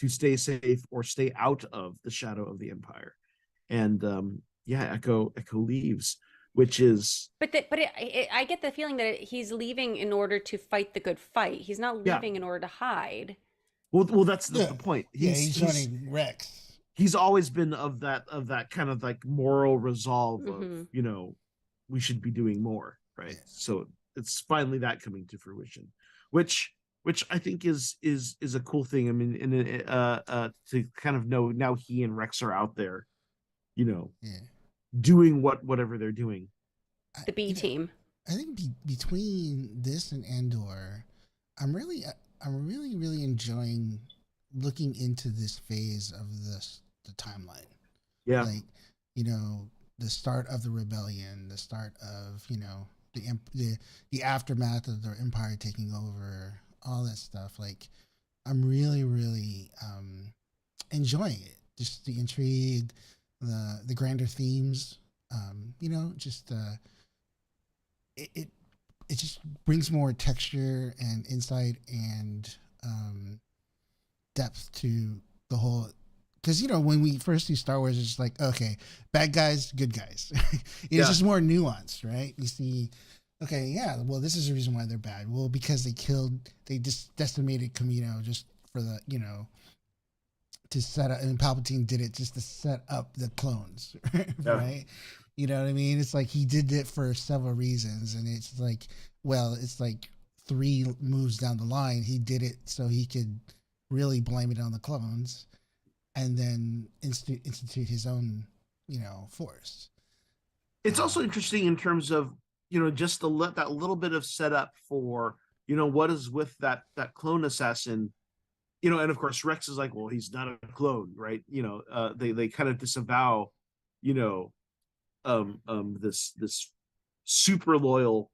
stay safe or stay out of the shadow of the Empire. And yeah, Echo leaves, which is I get the feeling that he's leaving in order to fight the good fight. He's not yeah. leaving in order to hide. Well, that's the Yeah. point. Yeah, he's joining Rex. He's always been of that kind of like moral resolve of Mhm. We should be doing more, right? Yeah. So it's finally that coming to fruition, which I think is a cool thing. I mean, and to kind of know now he and Rex are out there, you know, Yeah. doing whatever they're doing. The B team. I think between this and Andor, I'm really enjoying looking into this phase of the timeline. Yeah, Like, you know, the start of the rebellion, the start of, you know, the aftermath of the Empire taking over, all that stuff. Like, I'm really enjoying it. Just the intrigue, the grander themes. You know, just it, it it just brings more texture and insight and depth to the whole. Because, you know, when we first see Star Wars, it's just like, okay, bad guys, good guys. It's just more nuanced, right? You see, okay, yeah, well, this is the reason why they're bad. Well, because they just decimated Camino just for the, you know, to set up, and Palpatine did it just to set up the clones, right? You know what I mean? It's like he did it for several reasons, and it's like, well, it's like 3 moves down the line, he did it so he could really blame it on the clones, and then institute his own, you know, force. it's also interesting in terms of just to let that little bit of setup for what is with that clone assassin. And of course Rex is like, well, he's not a clone, right? They kind of disavow you know this super loyal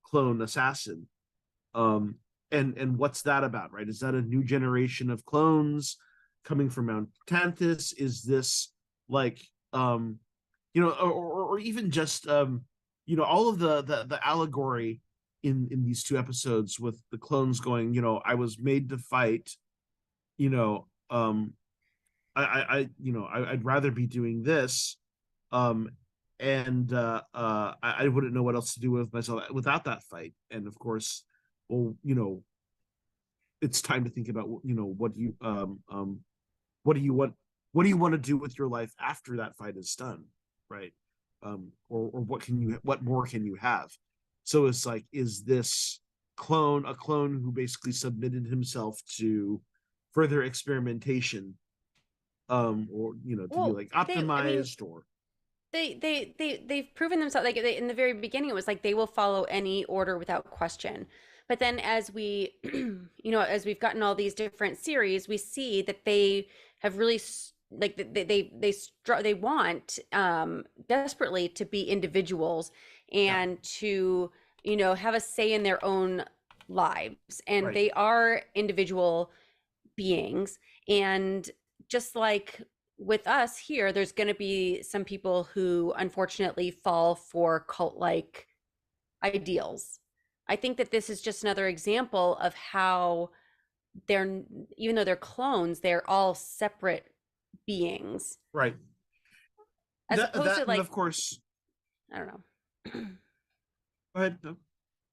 clone assassin. And what's that about, right? Is that a new generation of clones coming from Mount Tantus? Is this like or even just all of the allegory in these 2 episodes with the clones going, I was made to fight, you know I'd rather be doing this, and I wouldn't know what else to do with myself without that fight. And of course, well, it's time to think about what do you want to do with your life after that fight is done, right? Or what more can you have? So it's like, is this clone a clone who basically submitted himself to further experimentation, or to be like optimized, or they've proven themselves, like in the very beginning it was like they will follow any order without question, but then as we as we've gotten all these different series, we see that they have really like they want desperately to be individuals and to have a say in their own lives, and right. they are individual beings. And just like with us here, there's going to be some people who unfortunately fall for cult-like ideals. I think that this is just another example of how they're, even though they're clones, they're all separate beings. Right. As opposed to, like, of course, I don't know. Go ahead.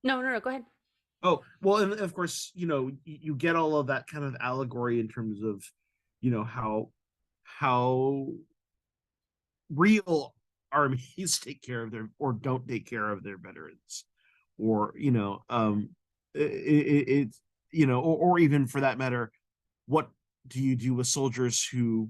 No, go ahead. Oh, well, and of course, you get all of that kind of allegory in terms of, how real armies take care of their, or don't take care of their veterans, or it's or even for that matter, what do you do with soldiers who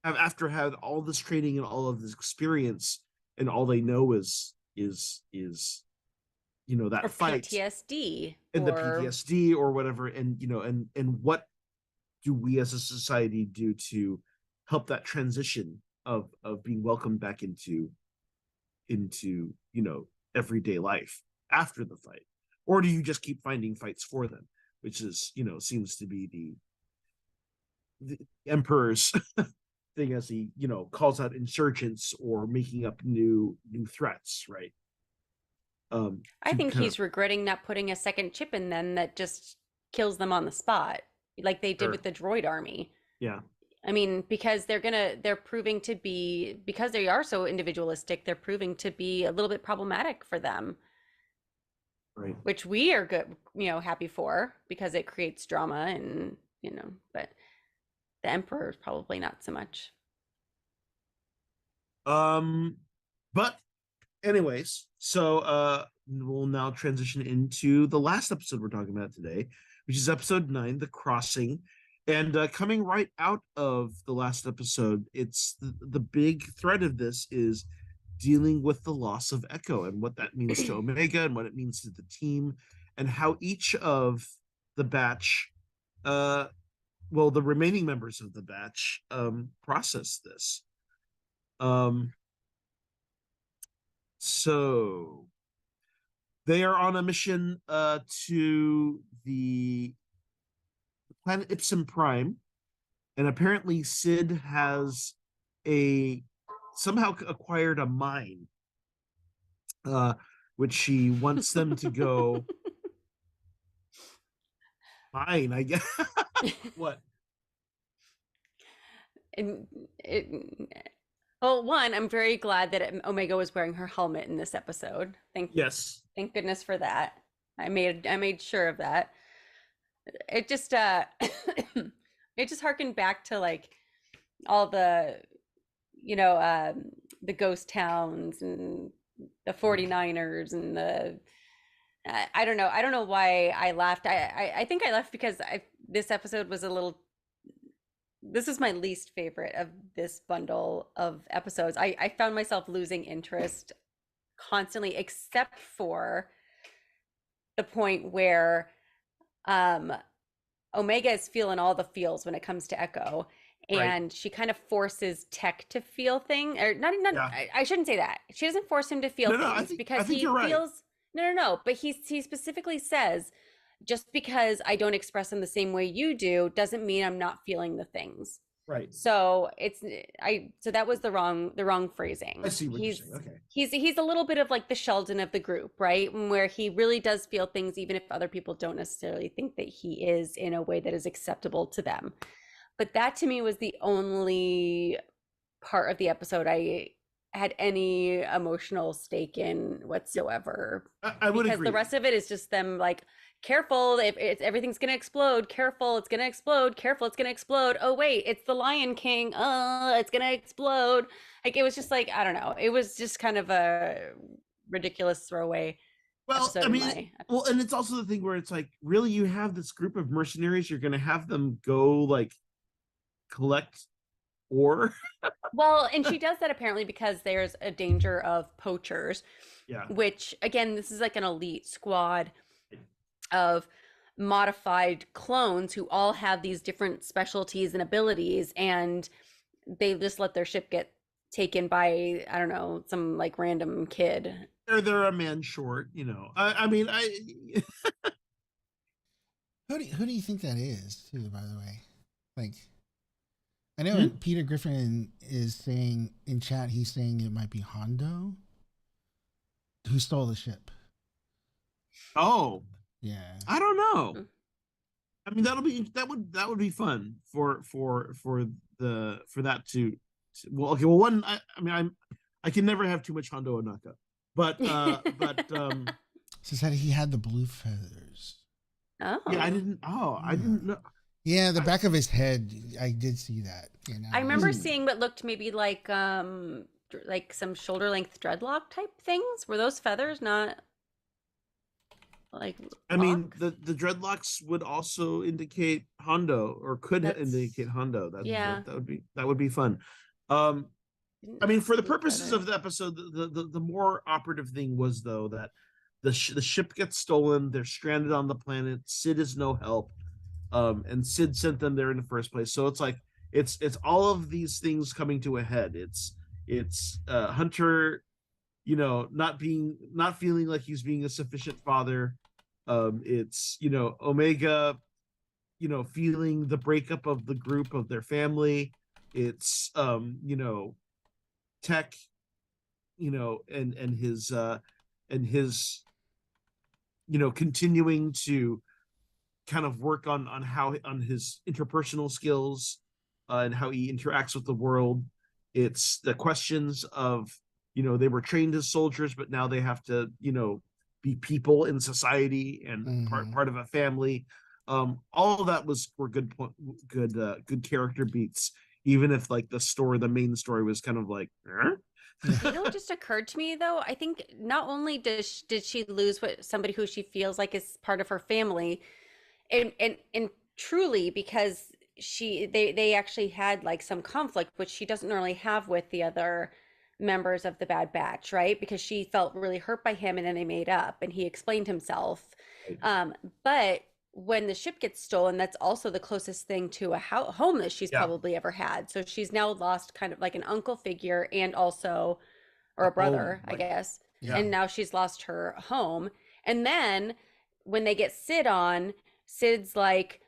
after had all this training and all of this experience, and all they know is that or fight PTSD and the or PTSD or whatever, and what do we as a society do to help that transition of being welcomed back into everyday life after the fight, or do you just keep finding fights for them, which is seems to be the emperor's thing, as he calls out insurgents or making up new threats, right? I To think kind he's of regretting not putting a second chip in them that just kills them on the spot, like they did Sure. with the droid army. Yeah. I mean, because they're proving to be, because they are so individualistic, they're proving to be a little bit problematic for them, Right. which we are good, happy for because it creates drama but the emperor is probably not so much. But anyways, so we'll now transition into the last episode we're talking about today, which is episode 9, The Crossing. And coming right out of the last episode, it's the big thread of this is dealing with the loss of Echo and what that means to Omega and what it means to the team, and how each of the batch, the remaining members of the batch, process this. So they are on a mission to the planet Ipsum Prime, and apparently Sid has somehow acquired a mine, which she wants them to go mine, I guess. What? And well, one, I'm very glad that Omega was wearing her helmet in this episode. Yes. Thank goodness for that. I made sure of that. It just it just harkened back to like all the the ghost towns and the 49ers and the I don't know. I don't know why I laughed. I think I laughed because this episode was a little, this is my least favorite of this bundle of episodes. I found myself losing interest constantly, except for the point where Omega is feeling all the feels when it comes to Echo, and Right. she kind of forces Tech to feel things, or not. Yeah. I shouldn't say that. She doesn't force him to feel No, things I because think he you're right. feels no. But he specifically says, just because I don't express them the same way you do doesn't mean I'm not feeling the things. Right. So so that was the wrong phrasing. I see what you're saying. Okay. He's a little bit of like the Sheldon of the group, right? Where he really does feel things even if other people don't necessarily think that he is, in a way that is acceptable to them. But that to me was the only part of the episode I had any emotional stake in whatsoever. I would Because agree. the rest of it is just them like, careful, if everything's gonna explode, careful, it's gonna explode, careful, it's gonna explode. Oh wait, it's the Lion King. It's gonna explode. Like, it was just like, I don't know. It was just kind of a ridiculous throwaway episode. Well, and it's also the thing where it's like, really, you have this group of mercenaries, you're gonna have them go like collect ore. Well, and she does that apparently because there's a danger of poachers. Yeah. Which, again, this is like an elite squad of modified clones who all have these different specialties and abilities, and they just let their ship get taken by, I don't know, some like random kid. Or they're a man short, I mean, who do you think that is, too, by the way? Like, I know Peter Griffin is saying in chat, he's saying it might be Hondo who stole the ship. Oh, yeah. I don't know. I mean, that would be fun for that to well, okay, well, one, I mean, I can never have too much Hondo Onaka, but So said he had the blue feathers. Oh yeah, I didn't know. Yeah, the back of his head, I did see that. I remember seeing what looked maybe like some shoulder length dreadlock type things. Were those feathers not? Like, I mean, locks? the dreadlocks would also indicate Hondo, or could That's indicate Hondo. yeah. That would be fun. Um, I Didn't mean, for the see purposes of feathers. the episode, the more operative thing was though that the ship gets stolen. They're stranded on the planet. Sid is no help. And Sid sent them there in the first place. So it's like it's all of these things coming to a head. It's Hunter, not feeling like he's being a sufficient father. It's Omega, feeling the breakup of the group of their family. It's Tech, and his continuing to kind of work on his interpersonal skills, and how he interacts with the world. It's the questions of, they were trained as soldiers, but now they have to, be people in society and Mm-hmm. part of a family. All of that were good character beats, even if like the main story was kind of like, You know what just occurred to me though? I think not only did she lose somebody who she feels like is part of her family, and truly because they actually had like some conflict, which she doesn't normally have with the other members of the Bad Batch, right? Because she felt really hurt by him, and then they made up, and he explained himself. Um, but when the ship gets stolen, that's also the closest thing to a home that she's yeah, probably ever had. So she's now lost kind of like an uncle figure and also, or a a home, brother, I like, guess. yeah, Yeah. And now she's lost her home. And then when they get Sid on, Sid's like,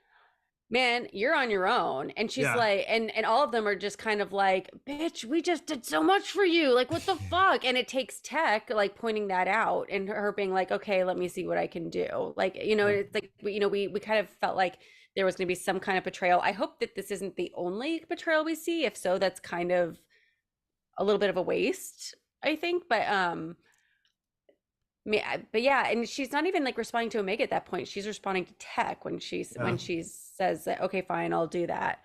man, you're on your own. And she's yeah, like, and all of them are just kind of like, bitch, we just did so much for you. Like, what the fuck? And it takes Tech like pointing that out and her being like, okay, let me see what I can do. Like, yeah. it's like, we kind of felt like there was going to be some kind of betrayal. I hope that this isn't the only betrayal we see. If so, that's kind of a little bit of a waste, I think. But yeah, and she's not even like responding to Omega at that point. She's responding to Tech when Yeah. she says that, okay, fine, I'll do that.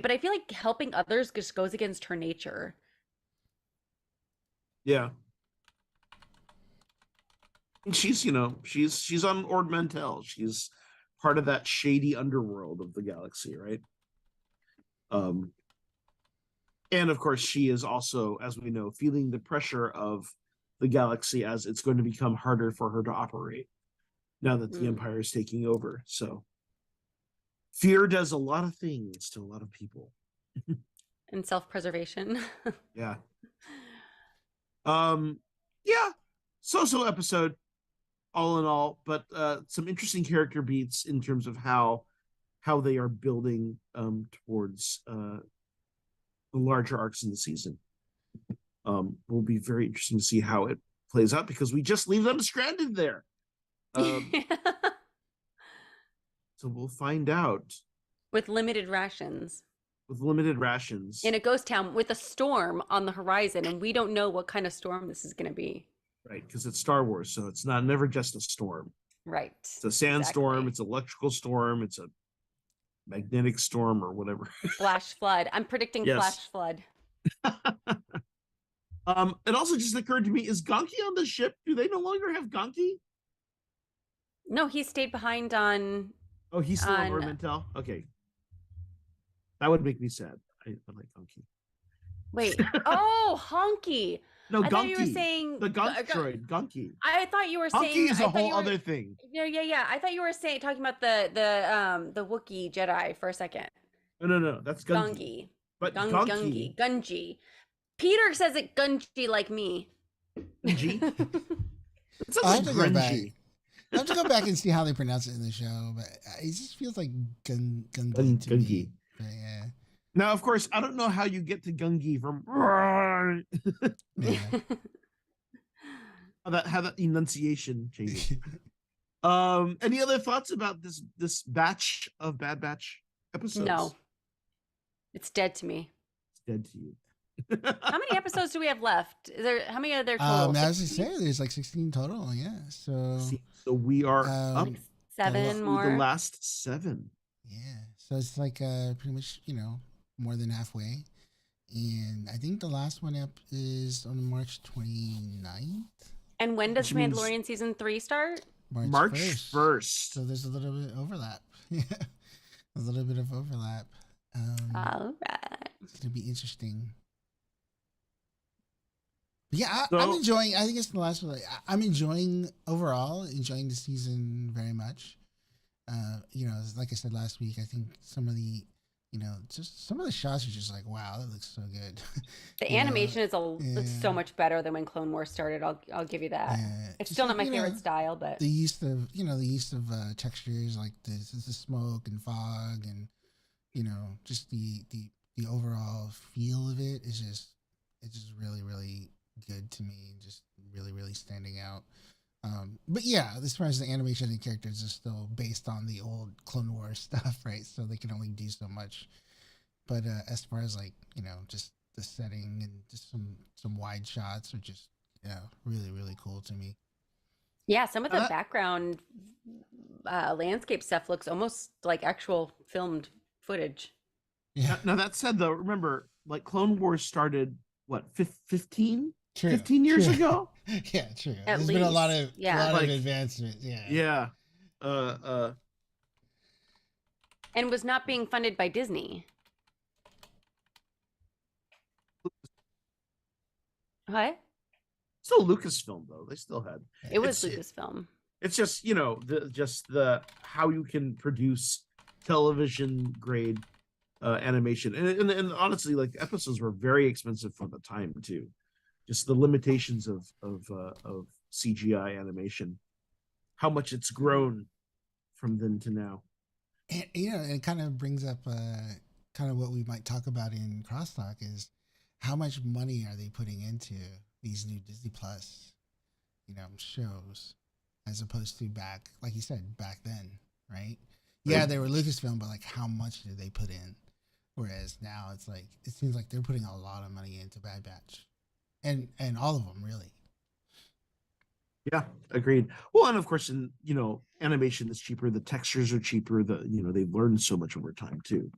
But I feel like helping others just goes against her nature. Yeah. And she's on Ord Mantell. She's part of that shady underworld of the galaxy, right? Um, and of course, she is also, as we know, feeling the pressure of the galaxy as it's going to become harder for her to operate now that the Mm. Empire is taking over. So fear does a lot of things to a lot of people. And self-preservation. Yeah. Um, yeah. So episode, all in all, but some interesting character beats in terms of how they are building towards the larger arcs in the season. Will be very interesting to see how it plays out, because we just leave them stranded there. So we'll find out With limited rations. with limited rations. In a ghost town with a storm on the horizon, and we don't know what kind of storm this is going to be. Right, because it's Star Wars, so it's never just a storm. Right. It's a sandstorm, Exactly. it's an electrical storm, it's a magnetic storm, or whatever. Flash flood. I'm predicting Yes. flash flood. It also just occurred to me: is Gonki on the ship? Do they no longer have Gonki? No, he stayed behind on. Oh, he's still on On- Ormentel. Okay, that would make me sad. I like Gonki. Wait. Oh, honky. No, I thought you were Gonki. saying The Gonk droid, Gonki. I thought you were saying Gonki is a I thought whole you were, other thing. yeah. I thought you were talking about the Wookiee Jedi for a second. No, that's Gungi. Gungi. But Gungi. Gungi. Peter says it Gungi like me. Gungi. It sounds I like have to go back. grungy. I have to go back and see how they pronounce it in the show, but it just feels like Gungi to Gungi. me. But yeah. Now, of course, I don't know how you get to Gungi from Yeah. how that enunciation changes. Any other thoughts about this batch of Bad Batch episodes? No. It's dead to me. It's dead to you. How many episodes do we have left? How many are there total? As I say, there's like 16 total. Yeah. So So we are up Like 7 to more. the last 7. yeah. So it's like pretty much, more than halfway. And I think the last one up is on March 29th. And when does Which means- Mandalorian season 3 start? March 1st. 1st. So there's a little bit of overlap. Yeah, a little bit of overlap. All right. It's gonna be interesting. But yeah, I'm So- enjoying. I think it's the last one. I'm enjoying the season very much. Like I said last week, I think some of the, just some of the shots are just like, wow, that looks so good. The Yeah, animation is it's so yeah. much better than when Clone Wars started. I'll give you that. Yeah, It's just still not like, my favorite style, but the use of textures like the smoke and fog and just the overall feel of it is just really really good to me, just really really standing out. But yeah, as far as the animation and characters are still based on the old Clone Wars stuff, right? So they can only do so much. But as far as like just the setting and just some wide shots are just really really cool to me. yeah, some of the background landscape stuff looks almost like actual filmed footage. Yeah, Now that said, though, remember, like Clone Wars started what 15 true, 15 years true. ago. Yeah, true. At There's been a lot least, of yeah. Like- advancement. Yeah, Yeah. And was not being funded by Disney. What? Still Lucasfilm though. They still had. It was It's- Lucasfilm. It's just the how you can produce television grade animation, and honestly, like episodes were very expensive for the time too. Just the limitations of CGI animation, how much it's grown from then to now. and it kind of brings up kind of what we might talk about in Crosstalk is how much money are they putting into these new Disney Plus, shows, as opposed to back, like you said, back then, right? Yeah, Right. they were Lucasfilm, but like how much did they put in? Whereas now it's like it seems like they're putting a lot of money into Bad Batch, and all of them really. Yeah, agreed. Well, and of course, in animation is cheaper. The textures are cheaper. They've learned so much over time too.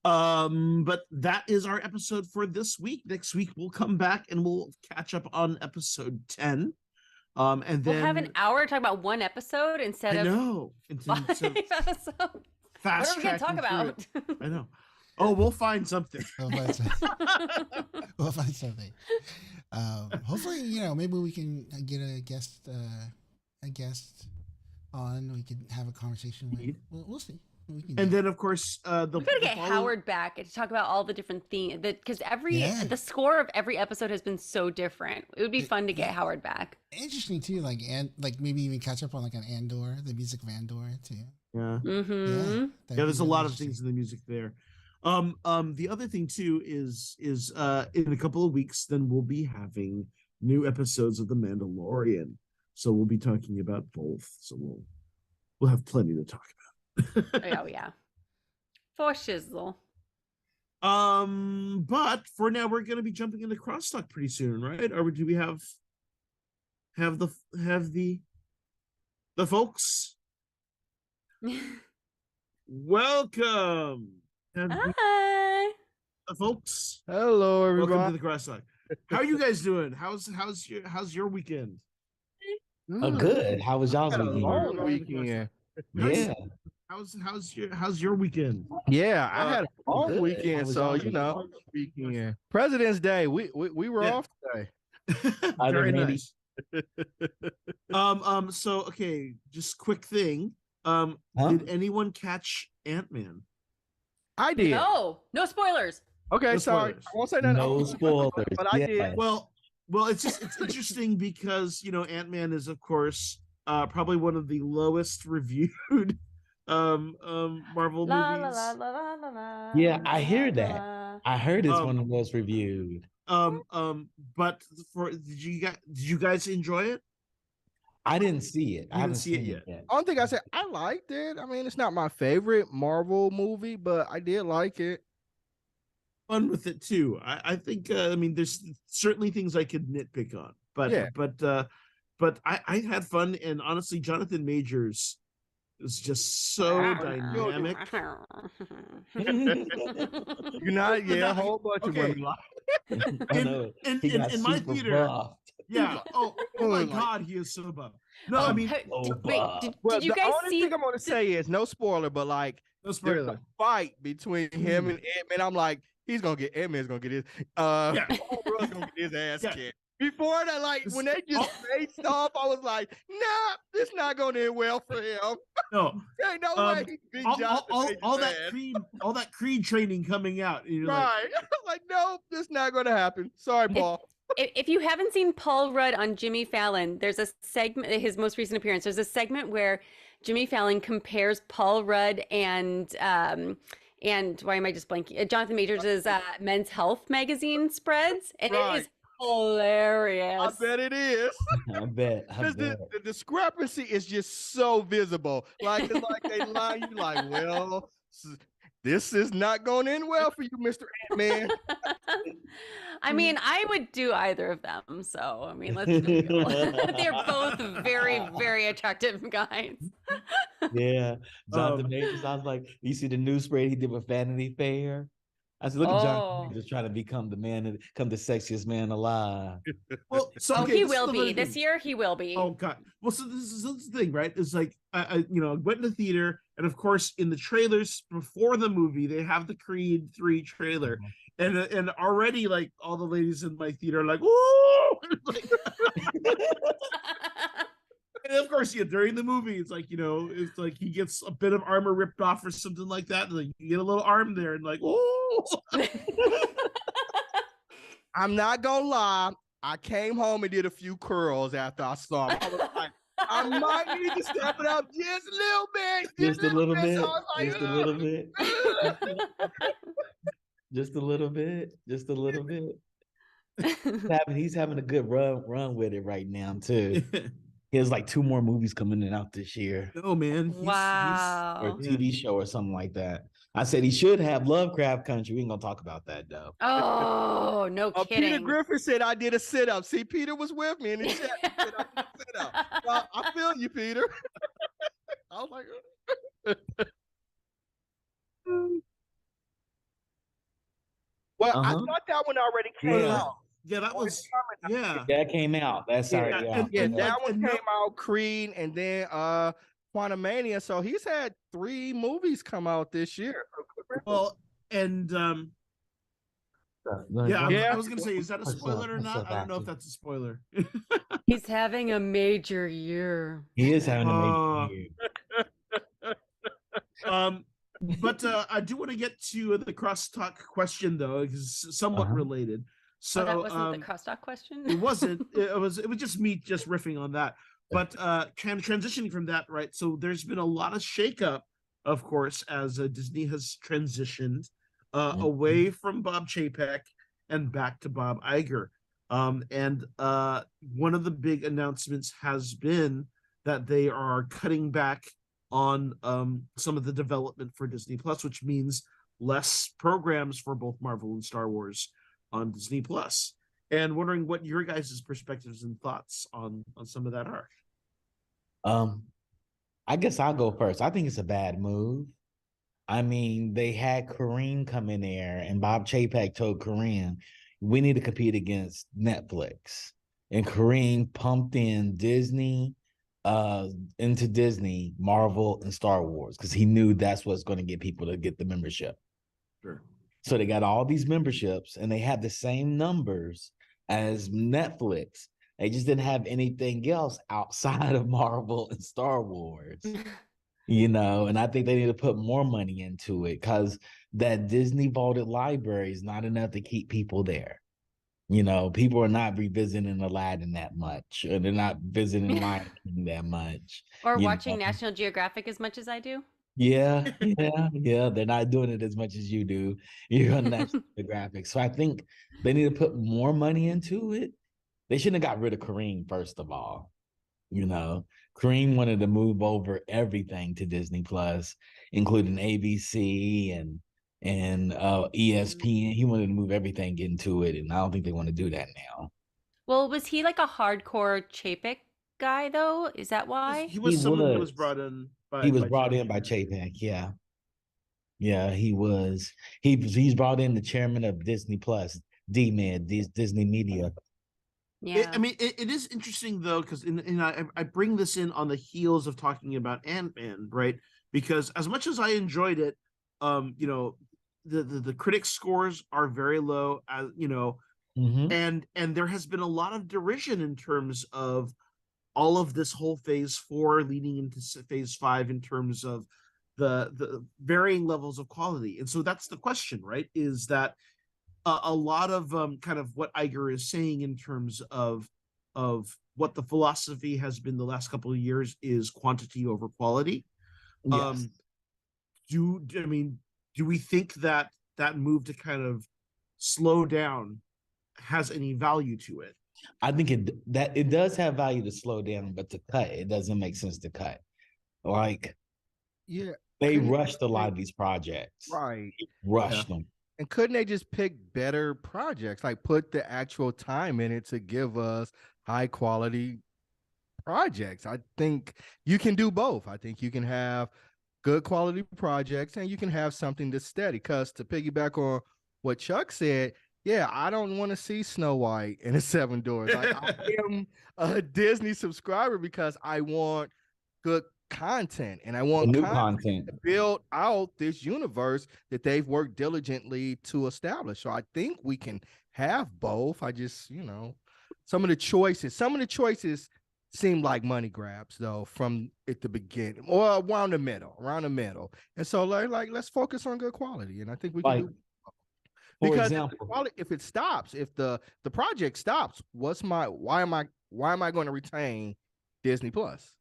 But that is our episode for this week. Next week we'll come back and we'll catch up on episode 10. And then We'll have an hour to talk about one episode instead I of know. five episodes. What Fast are we going to talk tracking through about? it. I know. Oh, we'll find something. We'll find we'll find something. Hopefully, maybe we can get a guest on. We can have a conversation with. We'll see. We can And do. then, of course, We gotta get Howard back to talk about all the different themes, because Yeah. the score of every episode has been so different. It would be fun to get Howard back. Interesting too, like maybe even catch up on like an Andor, the music of Andor too. Yeah. Mm-hmm. That'd Yeah, be there's a really lot of interesting. things in the music there. The other thing too is in a couple of weeks, then we'll be having new episodes of The Mandalorian. So we'll be talking about both. So we'll have plenty to talk about. Oh yeah, for shizzle. But for now, we're going to be jumping into Crosstalk pretty soon, right? Or do we have the folks? Welcome, Hi. the folks. Hello, Welcome to everybody. the Crosstalk. How are you guys doing? How's your weekend? Oh, good. How was y'all's Had a weekend? long weekend. Yeah. How's your weekend? Yeah, I had a long good. How weekend, was so y'all's weekend. President's Day. We were Yeah. off today. Very Randy. nice. So okay, just quick thing. Huh? Did anyone catch Ant-Man? I did. No spoilers. Okay, No sorry. spoilers. I won't say that. No spoilers. But I yeah. did. Well, it's interesting because Ant-Man is of course probably one of the lowest reviewed Marvel La, la, movies. la, la, la, la, la, Yeah, I la, hear la, that. la. I heard it's Um, one of the most reviewed. But did you guys enjoy it? I didn't see it. I didn't haven't see it seen yet. yet. I don't think I said I liked it. I mean, it's not my favorite Marvel movie, but I did like it. Fun with it too. I think I mean there's certainly things I could nitpick on, but Yeah. but I had fun, and honestly, Jonathan Majors is just so dynamic. You know, yeah, a whole bunch Okay. of women like I know. In He got my super theater, buffed. Yeah. Oh my Like- God, he is so buff. No, Oh, I mean, wait, Well, did you the guys only see? thing I'm gonna say is no spoiler, but like no there's spoiler. a fight between him and Ant-Man. I'm like, Ant-Man's gonna get his Yeah. Paul Rudd's gonna get his ass Yeah. kicked. Before that, like when they just faced off, I was like, nah, it's not gonna end well for him. No. Ain't no way he beat Jonathan Majors' All that Creed training coming out. And you're like, Right. Like, nope, this not gonna happen. Sorry, Paul. If you haven't seen Paul Rudd on Jimmy Fallon, there's a segment, his most recent appearance, there's a segment where Jimmy Fallon compares Paul Rudd and why am I just blanking? Jonathan Majors' Men's Health magazine spreads, and it is hilarious. I bet it is. I bet. Because the discrepancy is just so visible. Like it's like they lie you like, well, this is not going in well for you, Mr. Ant-Man. I mean, I would do either of them. So, I mean, let's be real. They're both very, very attractive guys. Yeah. Jonathan Majors, I was like, you see the new spread he did with Vanity Fair? I said, look at Jonathan Majors trying to become the sexiest man alive. well, so Oh, okay, he this is will the be. funny This thing. year, he will be. Oh God. Well, so this is the thing, right? It's like I went in the theater, and of course, in the trailers before the movie, they have the Creed 3 trailer, and already like all the ladies in my theater are like, "Ooh!" Like, and of course, during the movie, it's like it's like he gets a bit of armor ripped off or something like that, and like you get a little arm there, and like, "Oh!" I'm not gonna lie. I came home and did a few curls after I saw him. I was like, I might need to step it up just a little bit. Just a little bit. So I was like, Just a little bit. Just a little bit. Just a little bit. He's having a good run with it right now, too. He has like 2 more movies coming out this year. No, man. Or Wow. a TV show or something like that. I said he should have Lovecraft Country. We ain't gonna talk about that though. Oh, no Peter kidding. Griffin said I did a sit-up. See, Peter was with me in the chat. He said I did a sit-up. So I feel you, Peter. I was like, well, I thought that one already came out. Yeah, that was yeah. That came out. That's sorry. That one came out, Creed, and then Quantumania. So he's had 3 movies come out this year. Well, and I was gonna say, is that a spoiler or not? I don't know if that's a spoiler. He's having a major year. He is having a major year. But I do want to get to the crosstalk question though, because it's somewhat related. So that wasn't the crosstalk question. It wasn't. It was just me just riffing on that. But transitioning from that, right? So there's been a lot of shakeup, of course, as Disney has transitioned away from Bob Chapek and back to Bob Iger. And one of the big announcements has been that they are cutting back on some of the development for Disney Plus, which means less programs for both Marvel and Star Wars on Disney Plus. And wondering what your guys' perspectives and thoughts on some of that are. I guess I'll go first. I think it's a bad move. I mean, they had Kareem come in there, and Bob Chapek told Kareem, we need to compete against Netflix. And Kareem pumped in Disney, into Disney, Marvel, and Star Wars, because he knew that's what's going to get people to get the membership. Sure. So they got all these memberships, and they have the same numbers as Netflix. They just didn't have anything else outside of Marvel and Star Wars. And I think they need to put more money into it, because that Disney vaulted library is not enough to keep people there. People are not revisiting Aladdin that much, or they're not visiting Lion King that much. Or watching National Geographic as much as I do. Yeah. They're not doing it as much as you do. You're on National Geographic. So I think they need to put more money into it. They shouldn't have got rid of Kareem, first of all. Kareem wanted to move over everything to Disney Plus, including ABC and ESPN. He wanted to move everything into it, and I don't think they want to do that now. Well, was he like a hardcore Chapek guy though? Is that why? He was someone who was brought in by Chapek. Yeah, he was. He's brought in the chairman of Disney Plus, D-Man, Disney Media. Yeah. It is interesting though, because I bring this in on the heels of talking about Ant-Man, right? Because as much as I enjoyed it, you know, the critics scores are very low, as you know, Mhm. and there has been a lot of derision in terms of all of this whole phase 4 leading into phase 5 in terms of the varying levels of quality. And so that's the question, right? Is that a lot of kind of what Iger is saying in terms of what the philosophy has been the last couple of years is quantity over quality. Yes. Do we think that that move to kind of slow down has any value to it? I think it does have value to slow down, but to cut, it doesn't make sense to cut. Like Yeah. they Couldn't rushed a lot they- of these projects. right. Rushed them. And couldn't they just pick better projects, like put the actual time in it to give us high quality projects? I think you can do both. I think you can have good quality projects and you can have something that's steady. Because to piggyback on what Chuck said, yeah, I don't want to see Snow White and the Seven Doors. I am a Disney subscriber because I want good content and I The want new content content. to build out this universe that they've worked diligently to establish. So I think we can have both. I just, some of the choices seem like money grabs though from at the beginning or around the middle. And so like let's focus on good quality. And I think we can Like, do for because example, if it stops, if the project stops, why am I going to retain Disney Plus?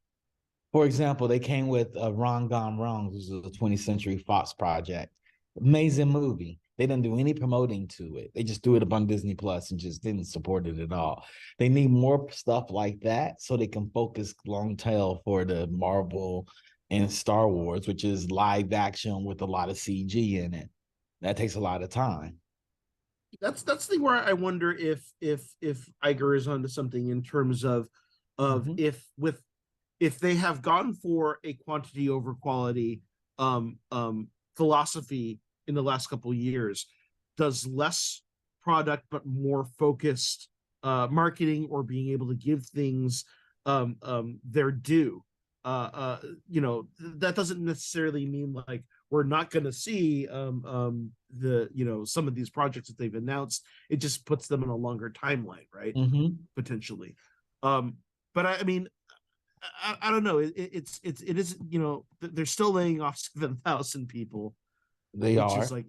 they came with Wrong Gone Wrong, which is a 20th Century Fox project. Amazing movie. They didn't do any promoting to it. They just threw it up on Disney Plus and just didn't support it at all. They need more stuff like that so they can focus long tail for the Marvel and Star Wars, which is live action with a lot of CG in it. That takes a lot of time. That's the thing where I wonder if Iger is onto something in terms of Mhm. if they have gone for a quantity over quality philosophy in the last couple of years, does less product but more focused marketing or being able to give things their due. That doesn't necessarily mean like we're not going to see some of these projects that they've announced. It just puts them in a longer timeline, right? Mhm. Potentially. But I mean, I don't know. It is, they're still laying off 7,000 people, They which are. is like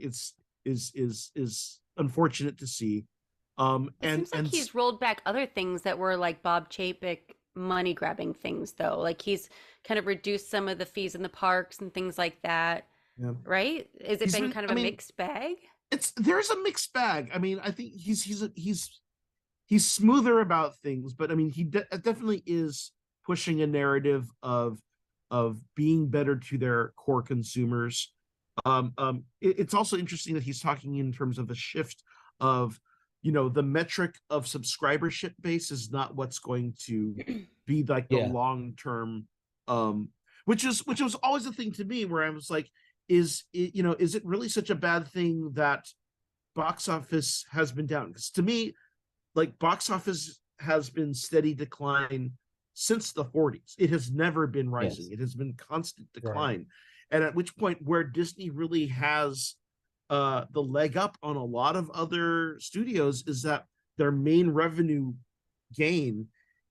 is unfortunate to see. It seems like he's rolled back other things that were like Bob Chapek money grabbing things though. Like he's kind of reduced some of the fees in the parks and things like that. Yeah. Right? Has it been kind of a mixed bag? There's a mixed bag. I mean, I think he's smoother about things, but I mean, he definitely is pushing a narrative of being better to their core consumers. It's also interesting that he's talking in terms of a shift of, the metric of subscribership base is not what's going to be like the long term, which was always a thing to me where I was like, is it really such a bad thing that box office has been down? Because to me, like box office has been steady decline since the 40s. It has never been rising. It has been constant decline. Right. And at which point where Disney really has the leg up on a lot of other studios is that their main revenue gain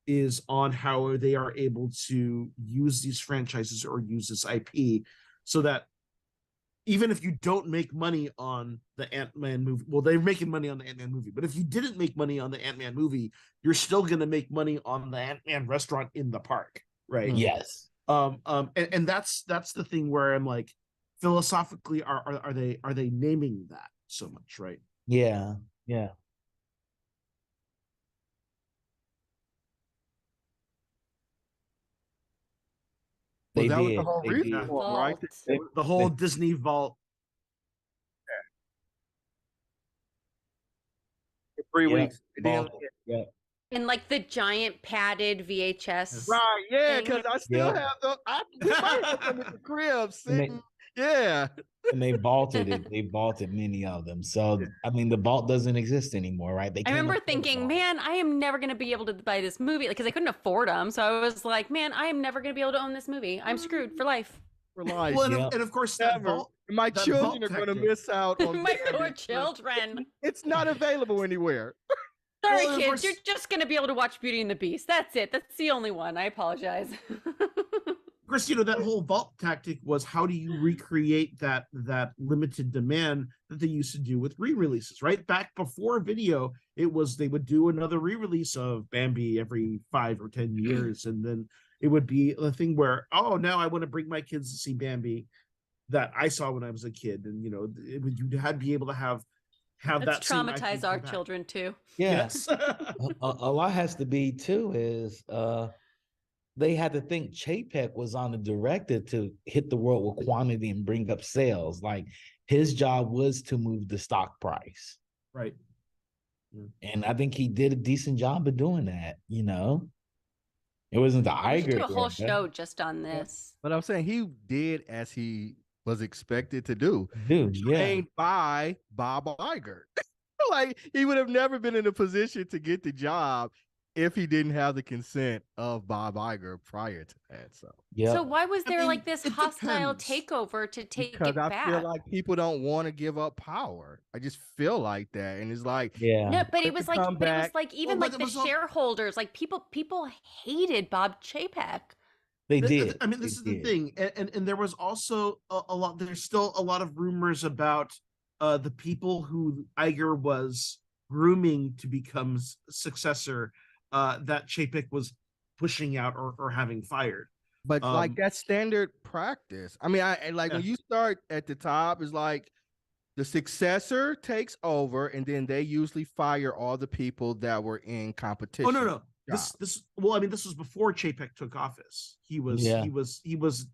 is on how they are able to use these franchises or use this IP so that even if you don't make money on the Ant-Man movie, well, they're making money on the Ant-Man movie, but if you didn't make money on the Ant-Man movie, you're still going to make money on the Ant-Man restaurant in the park, right? Yes. And that's the thing where I'm like, philosophically, are they naming that so much, right? Yeah. Well, They that was the did. whole They reason did. for it, right? The whole Disney Vault. 3 weeks. And like the giant padded VHS. Right, yeah, thing. because I still have them. We might have them in the crib sitting. Yeah. And they vaulted it. They vaulted many of them. So I mean, the vault doesn't exist anymore, right? They I can't remember afford a thinking, vault. man, I am never going to be able to buy this movie because I couldn't afford them. So I was like, man, I am never going to be able to own this movie. I'm screwed for life. For life. Well, Yeah. and of course that Never. vault, My that children vault are going to tactic. miss out on My poor Bambi. children. It's not available anywhere. Sorry, Well, of kids. course- You're just going to be able to watch Beauty and the Beast. That's it. That's the only one. I apologize. Of course, that whole vault tactic was how do you recreate that limited demand that they used to do with re-releases, right? Back before video, it was they would do another re-release of Bambi every 5 or 10 years, and then it would be a thing where, oh, now I want to bring my kids to see Bambi that I saw when I was a kid, and you had to be able to have Let's that same IP traumatize come our back. children too. Yes. Yes. A lot has to be too is they had to think Chapek was on the director to hit the world with quantity and bring up sales. Like his job was to move the stock price. Right. And I think he did a decent job of doing that, It wasn't the We should do Iger a whole era. show just on this. But I'm saying he did as he was expected to do. Dude, yeah. Trained by Bob Iger. Like he would have never been in a position to get the job if he didn't have the consent of Bob Iger prior to that. So Yeah. So why was I there mean, like this it hostile depends. takeover to take because it I back? feel like people don't want to give up power. I just feel like that. And it's like, Yeah. No, but Let it was the like, comeback. even Well, like but the it was all- shareholders, like people hated Bob Chapek. They Th- did. I mean, this is They the did. thing, and there was also a lot. There's still a lot of rumors about the people who Iger was grooming to become successor that Chapek was pushing out or having fired. But like Um, that's standard practice. I mean, when Yeah. you start at the top, it's like the successor takes over, and then they usually fire all the people that were in competition. Oh no. This well, I mean, this was before Chapek took office. He was Yeah. he was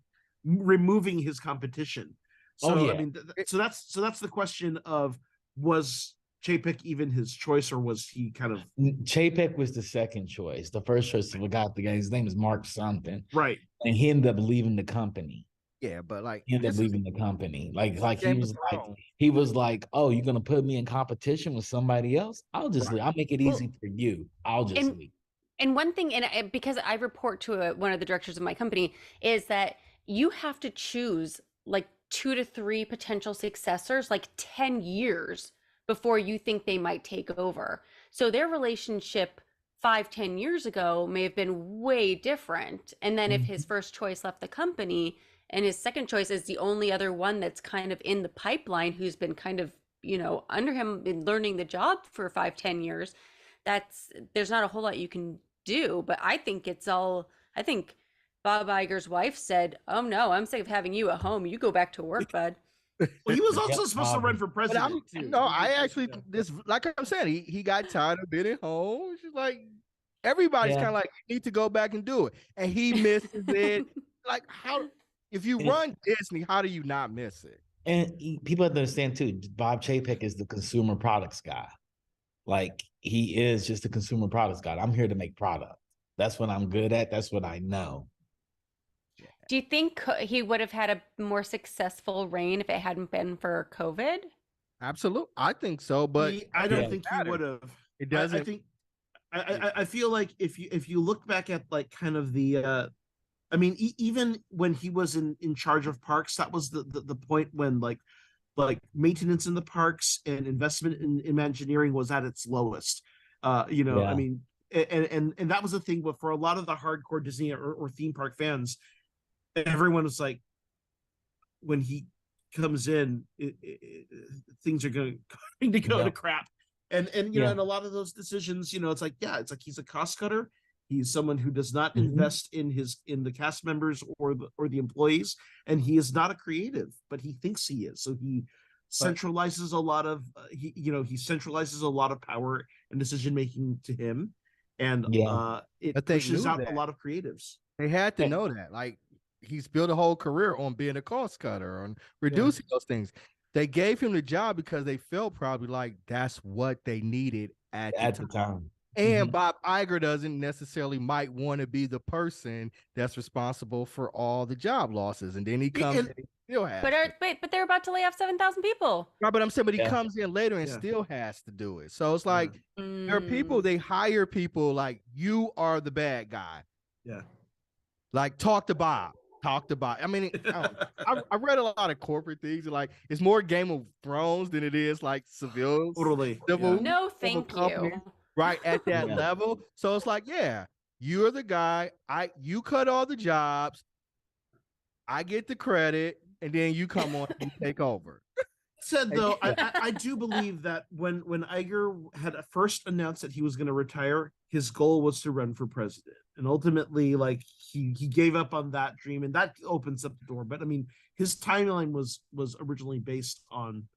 removing his competition. So Oh, yeah. I mean, so that's the question of, was Chapek even his choice, or was he kind of Chapek was the second choice. The first choice, I forgot the guy. His name is Mark something. right? And he ended up leaving the company. Yeah, but like He ended up this is leaving the company. Like Game of Thrones. he was like, oh, you're gonna put me in competition with somebody else? I'll just leave. I'll make it Well, easy for you. I'll just and- leave. And one thing, because I report to one of the directors of my company, is that you have to choose like 2 to 3 potential successors, like 10 years before you think they might take over. So their relationship 5-10 years ago may have been way different. And then if his first choice left the company and his second choice is the only other one that's kind of in the pipeline, who's been kind of, under him, been learning the job for 5-10 years, there's not a whole lot you can do. But I think Bob Iger's wife said, oh no, I'm sick of having you at home. You go back to work, bud. Well, he was also Yep, supposed to run for But president. I'm too. no, I actually this like I'm saying, he got tired of being at home. She's like, everybody's Yeah. kind of like, you need to go back and do it, and he misses it. Like how if you Yeah. run Disney, how do you not miss it? And people have to understand too, Bob Chapek is the consumer products guy. Like he is just a consumer products guy. I'm here to make product. That's what I'm good at. That's what I know. Do you think he would have had a more successful reign if it hadn't been for COVID? Absolutely, I think so, but I don't Yeah. think he would have. it I doesn't. think I feel like if you look back at like kind of the I mean, even when he was in charge of parks, that was the point when like maintenance in the parks and investment in Imagineering was at its lowest. I Yeah. mean, and that was the thing. But for a lot of the hardcore Disney or theme park fans, everyone was like, when he comes in, things are going to go Yeah. to crap. And Yeah. and a lot of those decisions, it's like he's a cost cutter. He's someone who does not Mhm. invest in the cast members or the employees, and he is not a creative, but he thinks he is. So he centralizes a lot of he centralizes a lot of power and decision making to him, and Yeah. it But they pushes knew out that. a lot of creatives. They had to Yeah. know that. Like he's built a whole career on being a cost cutter, on reducing those things. They gave him the job because they felt probably like that's what they needed at At the time. And Mhm. Bob Iger doesn't necessarily might want to be the person that's responsible for all the job losses. And then he comes And- in and Still has But to. but they're about to lay off 7,000 people. Right, but I'm saying, but he Yeah. comes in later and Yeah. still has to do it. So it's like there are people, Mm. they hire people like you are the bad guy. Yeah. Like talk to Bob. Talk to Bob. I mean, I read a lot of corporate things. Like it's more Game of Thrones than it is like civil. Totally. Civil, Yeah. No, civil thank companies, you. right at that Yeah. level. So it's like, yeah, you're the guy. You cut all the jobs. I get the credit, and then you come on and take over. Said though, Yeah. I do believe that when Iger had first announced that he was going to retire, his goal was to run for president, and ultimately, like he gave up on that dream, and that opens up the door. But I mean, his timeline was originally based on,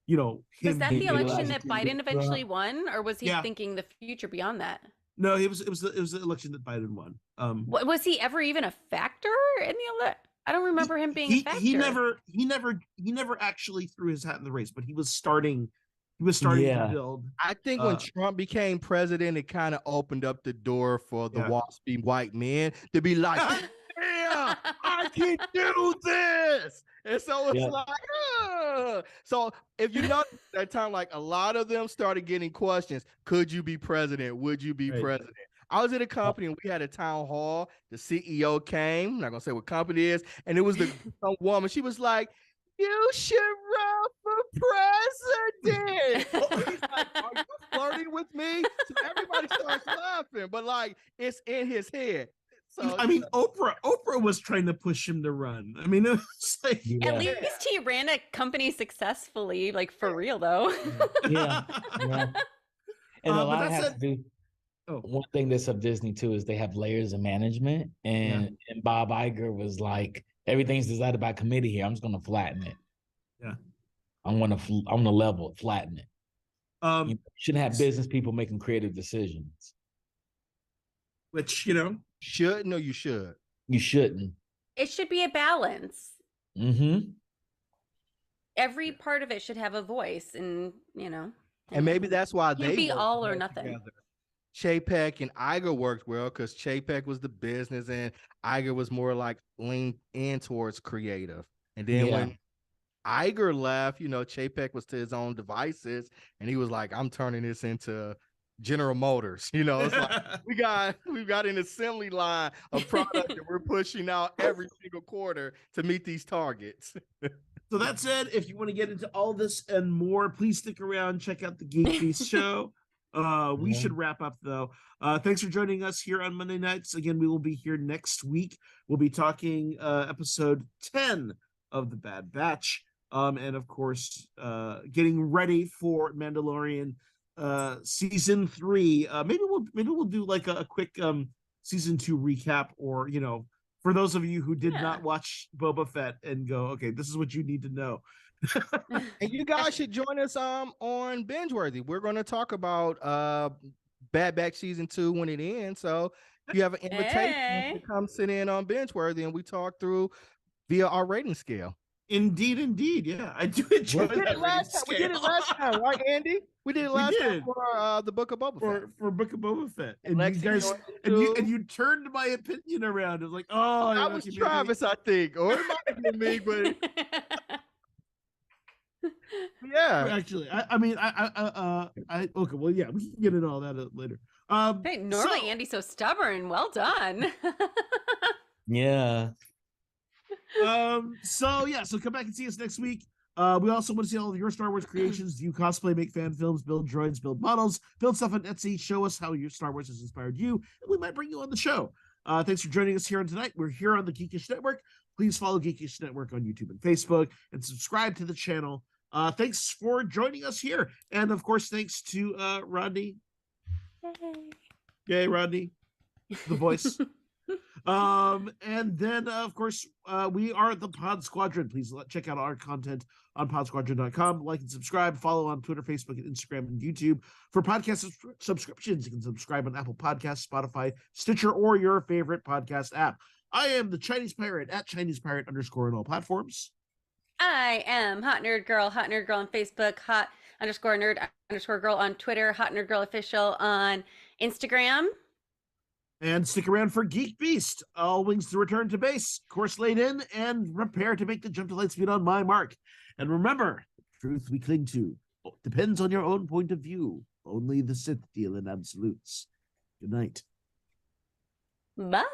him. Was that the He election realized that he Biden couldn't eventually run. won, or was he Yeah. thinking the future beyond that? No, it was the election that Biden won. Was he ever even a factor in the election? I don't remember him being a factor. He never actually threw his hat in the race, but he was starting. He was starting Yeah. to build. I think when Trump became president, it kind of opened up the door for the Yeah. waspy white men to be like, yeah, I can do this. And so it's Yeah. like, so if you notice at that time, like a lot of them started getting questions. Could you be president? Would you be Right. president? I was at a company and we had a town hall. The CEO came. I'm not gonna say what company it is, and it was some woman. She was like, "You should run for president." He's like, "Are you flirting with me?" So everybody starts laughing, but like it's in his head. So I mean, Oprah was trying to push him to run. I mean, it was like, Yeah. At least he ran a company successfully, like for real though. Yeah. Yeah. And a but lot that has said- to do. Oh. One thing that's of Disney too is they have layers of management, and Bob Iger was like, everything's decided by committee here. I'm just gonna flatten it. Yeah. I'm gonna level it, flatten it. You shouldn't have s- business people making creative decisions. which should no, you should. You shouldn't. It should be a balance. Mm-hmm. Every part of it should have a voice, and And maybe that's why can't they be worked all or well nothing. together. Chapek and Iger worked well because Chapek was the business and Iger was more like leaned in towards creative. And then when Iger left, Chapek was to his own devices and he was like, I'm turning this into General Motors. It's like we've got an assembly line of product that we're pushing out every single quarter to meet these targets. So that said, if you want to get into all this and more, please stick around. Check out the Geek Feast show. We should wrap up though. Thanks for joining us here on Monday nights. Again, we will be here next week. We'll be talking episode 10 of the Bad Batch. And of course, getting ready for Mandalorian season 3. Maybe we'll do like a quick season 2 recap, or for those of you who did not watch Boba Fett and go, okay, this is what you need to know. And you guys should join us on Bingeworthy. We're going to talk about Bad Batch season 2 when it ends. So you have an invitation to come sit in on Bingeworthy, and we talk through via our rating scale. Indeed, yeah, I do enjoy We did it last time, right, Andy? We did it last time for the Book of Boba Fett. For Book of Boba Fett, and Lexi you guys and you turned my opinion around. It was like, oh, that was Travis, I think, or it might have been me, but yeah. Actually, I mean, I okay, well, yeah, we can get into all that later. Hey, normally Andy's so stubborn. Well done. Yeah. So come back and see us next week. We also want to see all of your Star Wars creations. Do you cosplay, make fan films, build droids, build models, build stuff on Etsy? Show us how your Star Wars has inspired you, and we might bring you on the show. Thanks for joining us here on tonight. We're here on the Geekish Network. Please follow Geekish Network on YouTube and Facebook, and subscribe to the channel. Thanks for joining us here, and of course, thanks to Rodney. Yay, Rodney, the voice. And then of course we are the Pod Squadron. Please check out our content on podsquadron.com. Like and subscribe. Follow on Twitter, Facebook, and Instagram, and YouTube. For podcast subscriptions, you can subscribe on Apple Podcasts, Spotify, Stitcher, or your favorite podcast app. I am the Chinese Pirate at Chinese Pirate _ on all platforms. I am Hot Nerd Girl on Facebook, Hot _Nerd _Girl on Twitter, Hot Nerd Girl Official on Instagram. And stick around for Geek Beast. All wings to return to base. Course laid in and prepare to make the jump to light speed on my mark. And remember, the truth we cling to depends on your own point of view. Only the Sith deal in absolutes. Good night. Bye.